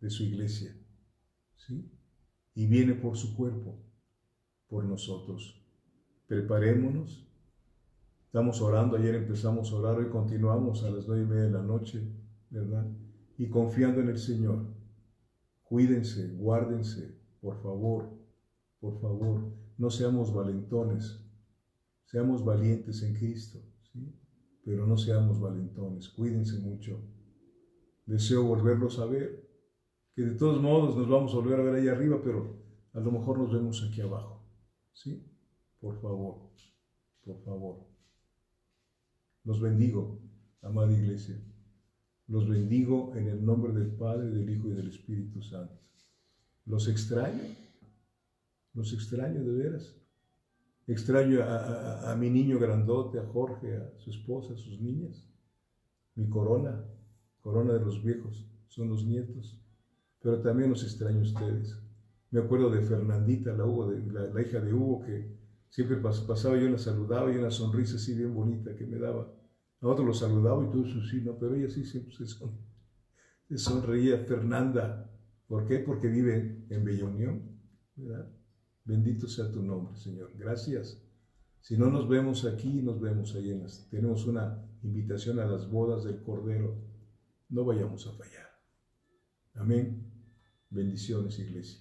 Speaker 2: de su iglesia, ¿sí? Y viene por su cuerpo, por nosotros. Preparémonos. Estamos orando, ayer empezamos a orar, hoy continuamos a las 9:30 de la noche, ¿verdad? y confiando en el Señor. Cuídense, guárdense, por favor, no seamos valentones, seamos valientes en Cristo, ¿sí? Pero no seamos valentones, cuídense mucho. Deseo volverlos a ver, que de todos modos nos vamos a volver a ver ahí arriba, pero a lo mejor nos vemos aquí abajo, ¿sí? Por favor. Los bendigo, amada iglesia. Los bendigo en el nombre del Padre, del Hijo y del Espíritu Santo. Los extraño de veras. Extraño a mi niño grandote, a Jorge, a su esposa, a sus niñas. Mi corona de los viejos, son los nietos. Pero también los extraño a ustedes. Me acuerdo de Fernandita, la hija de Hugo, que siempre pasaba, yo la saludaba y una sonrisa así bien bonita que me daba. A otro lo saludaba y todo eso sí, no, pero ella sí siempre se sonreía. Fernanda, ¿por qué? Porque vive en Bella Unión, ¿verdad? Bendito sea tu nombre, Señor. Gracias. Si no nos vemos aquí, nos vemos allá. Tenemos una invitación a las bodas del Cordero. No vayamos a fallar. Amén. Bendiciones, iglesia.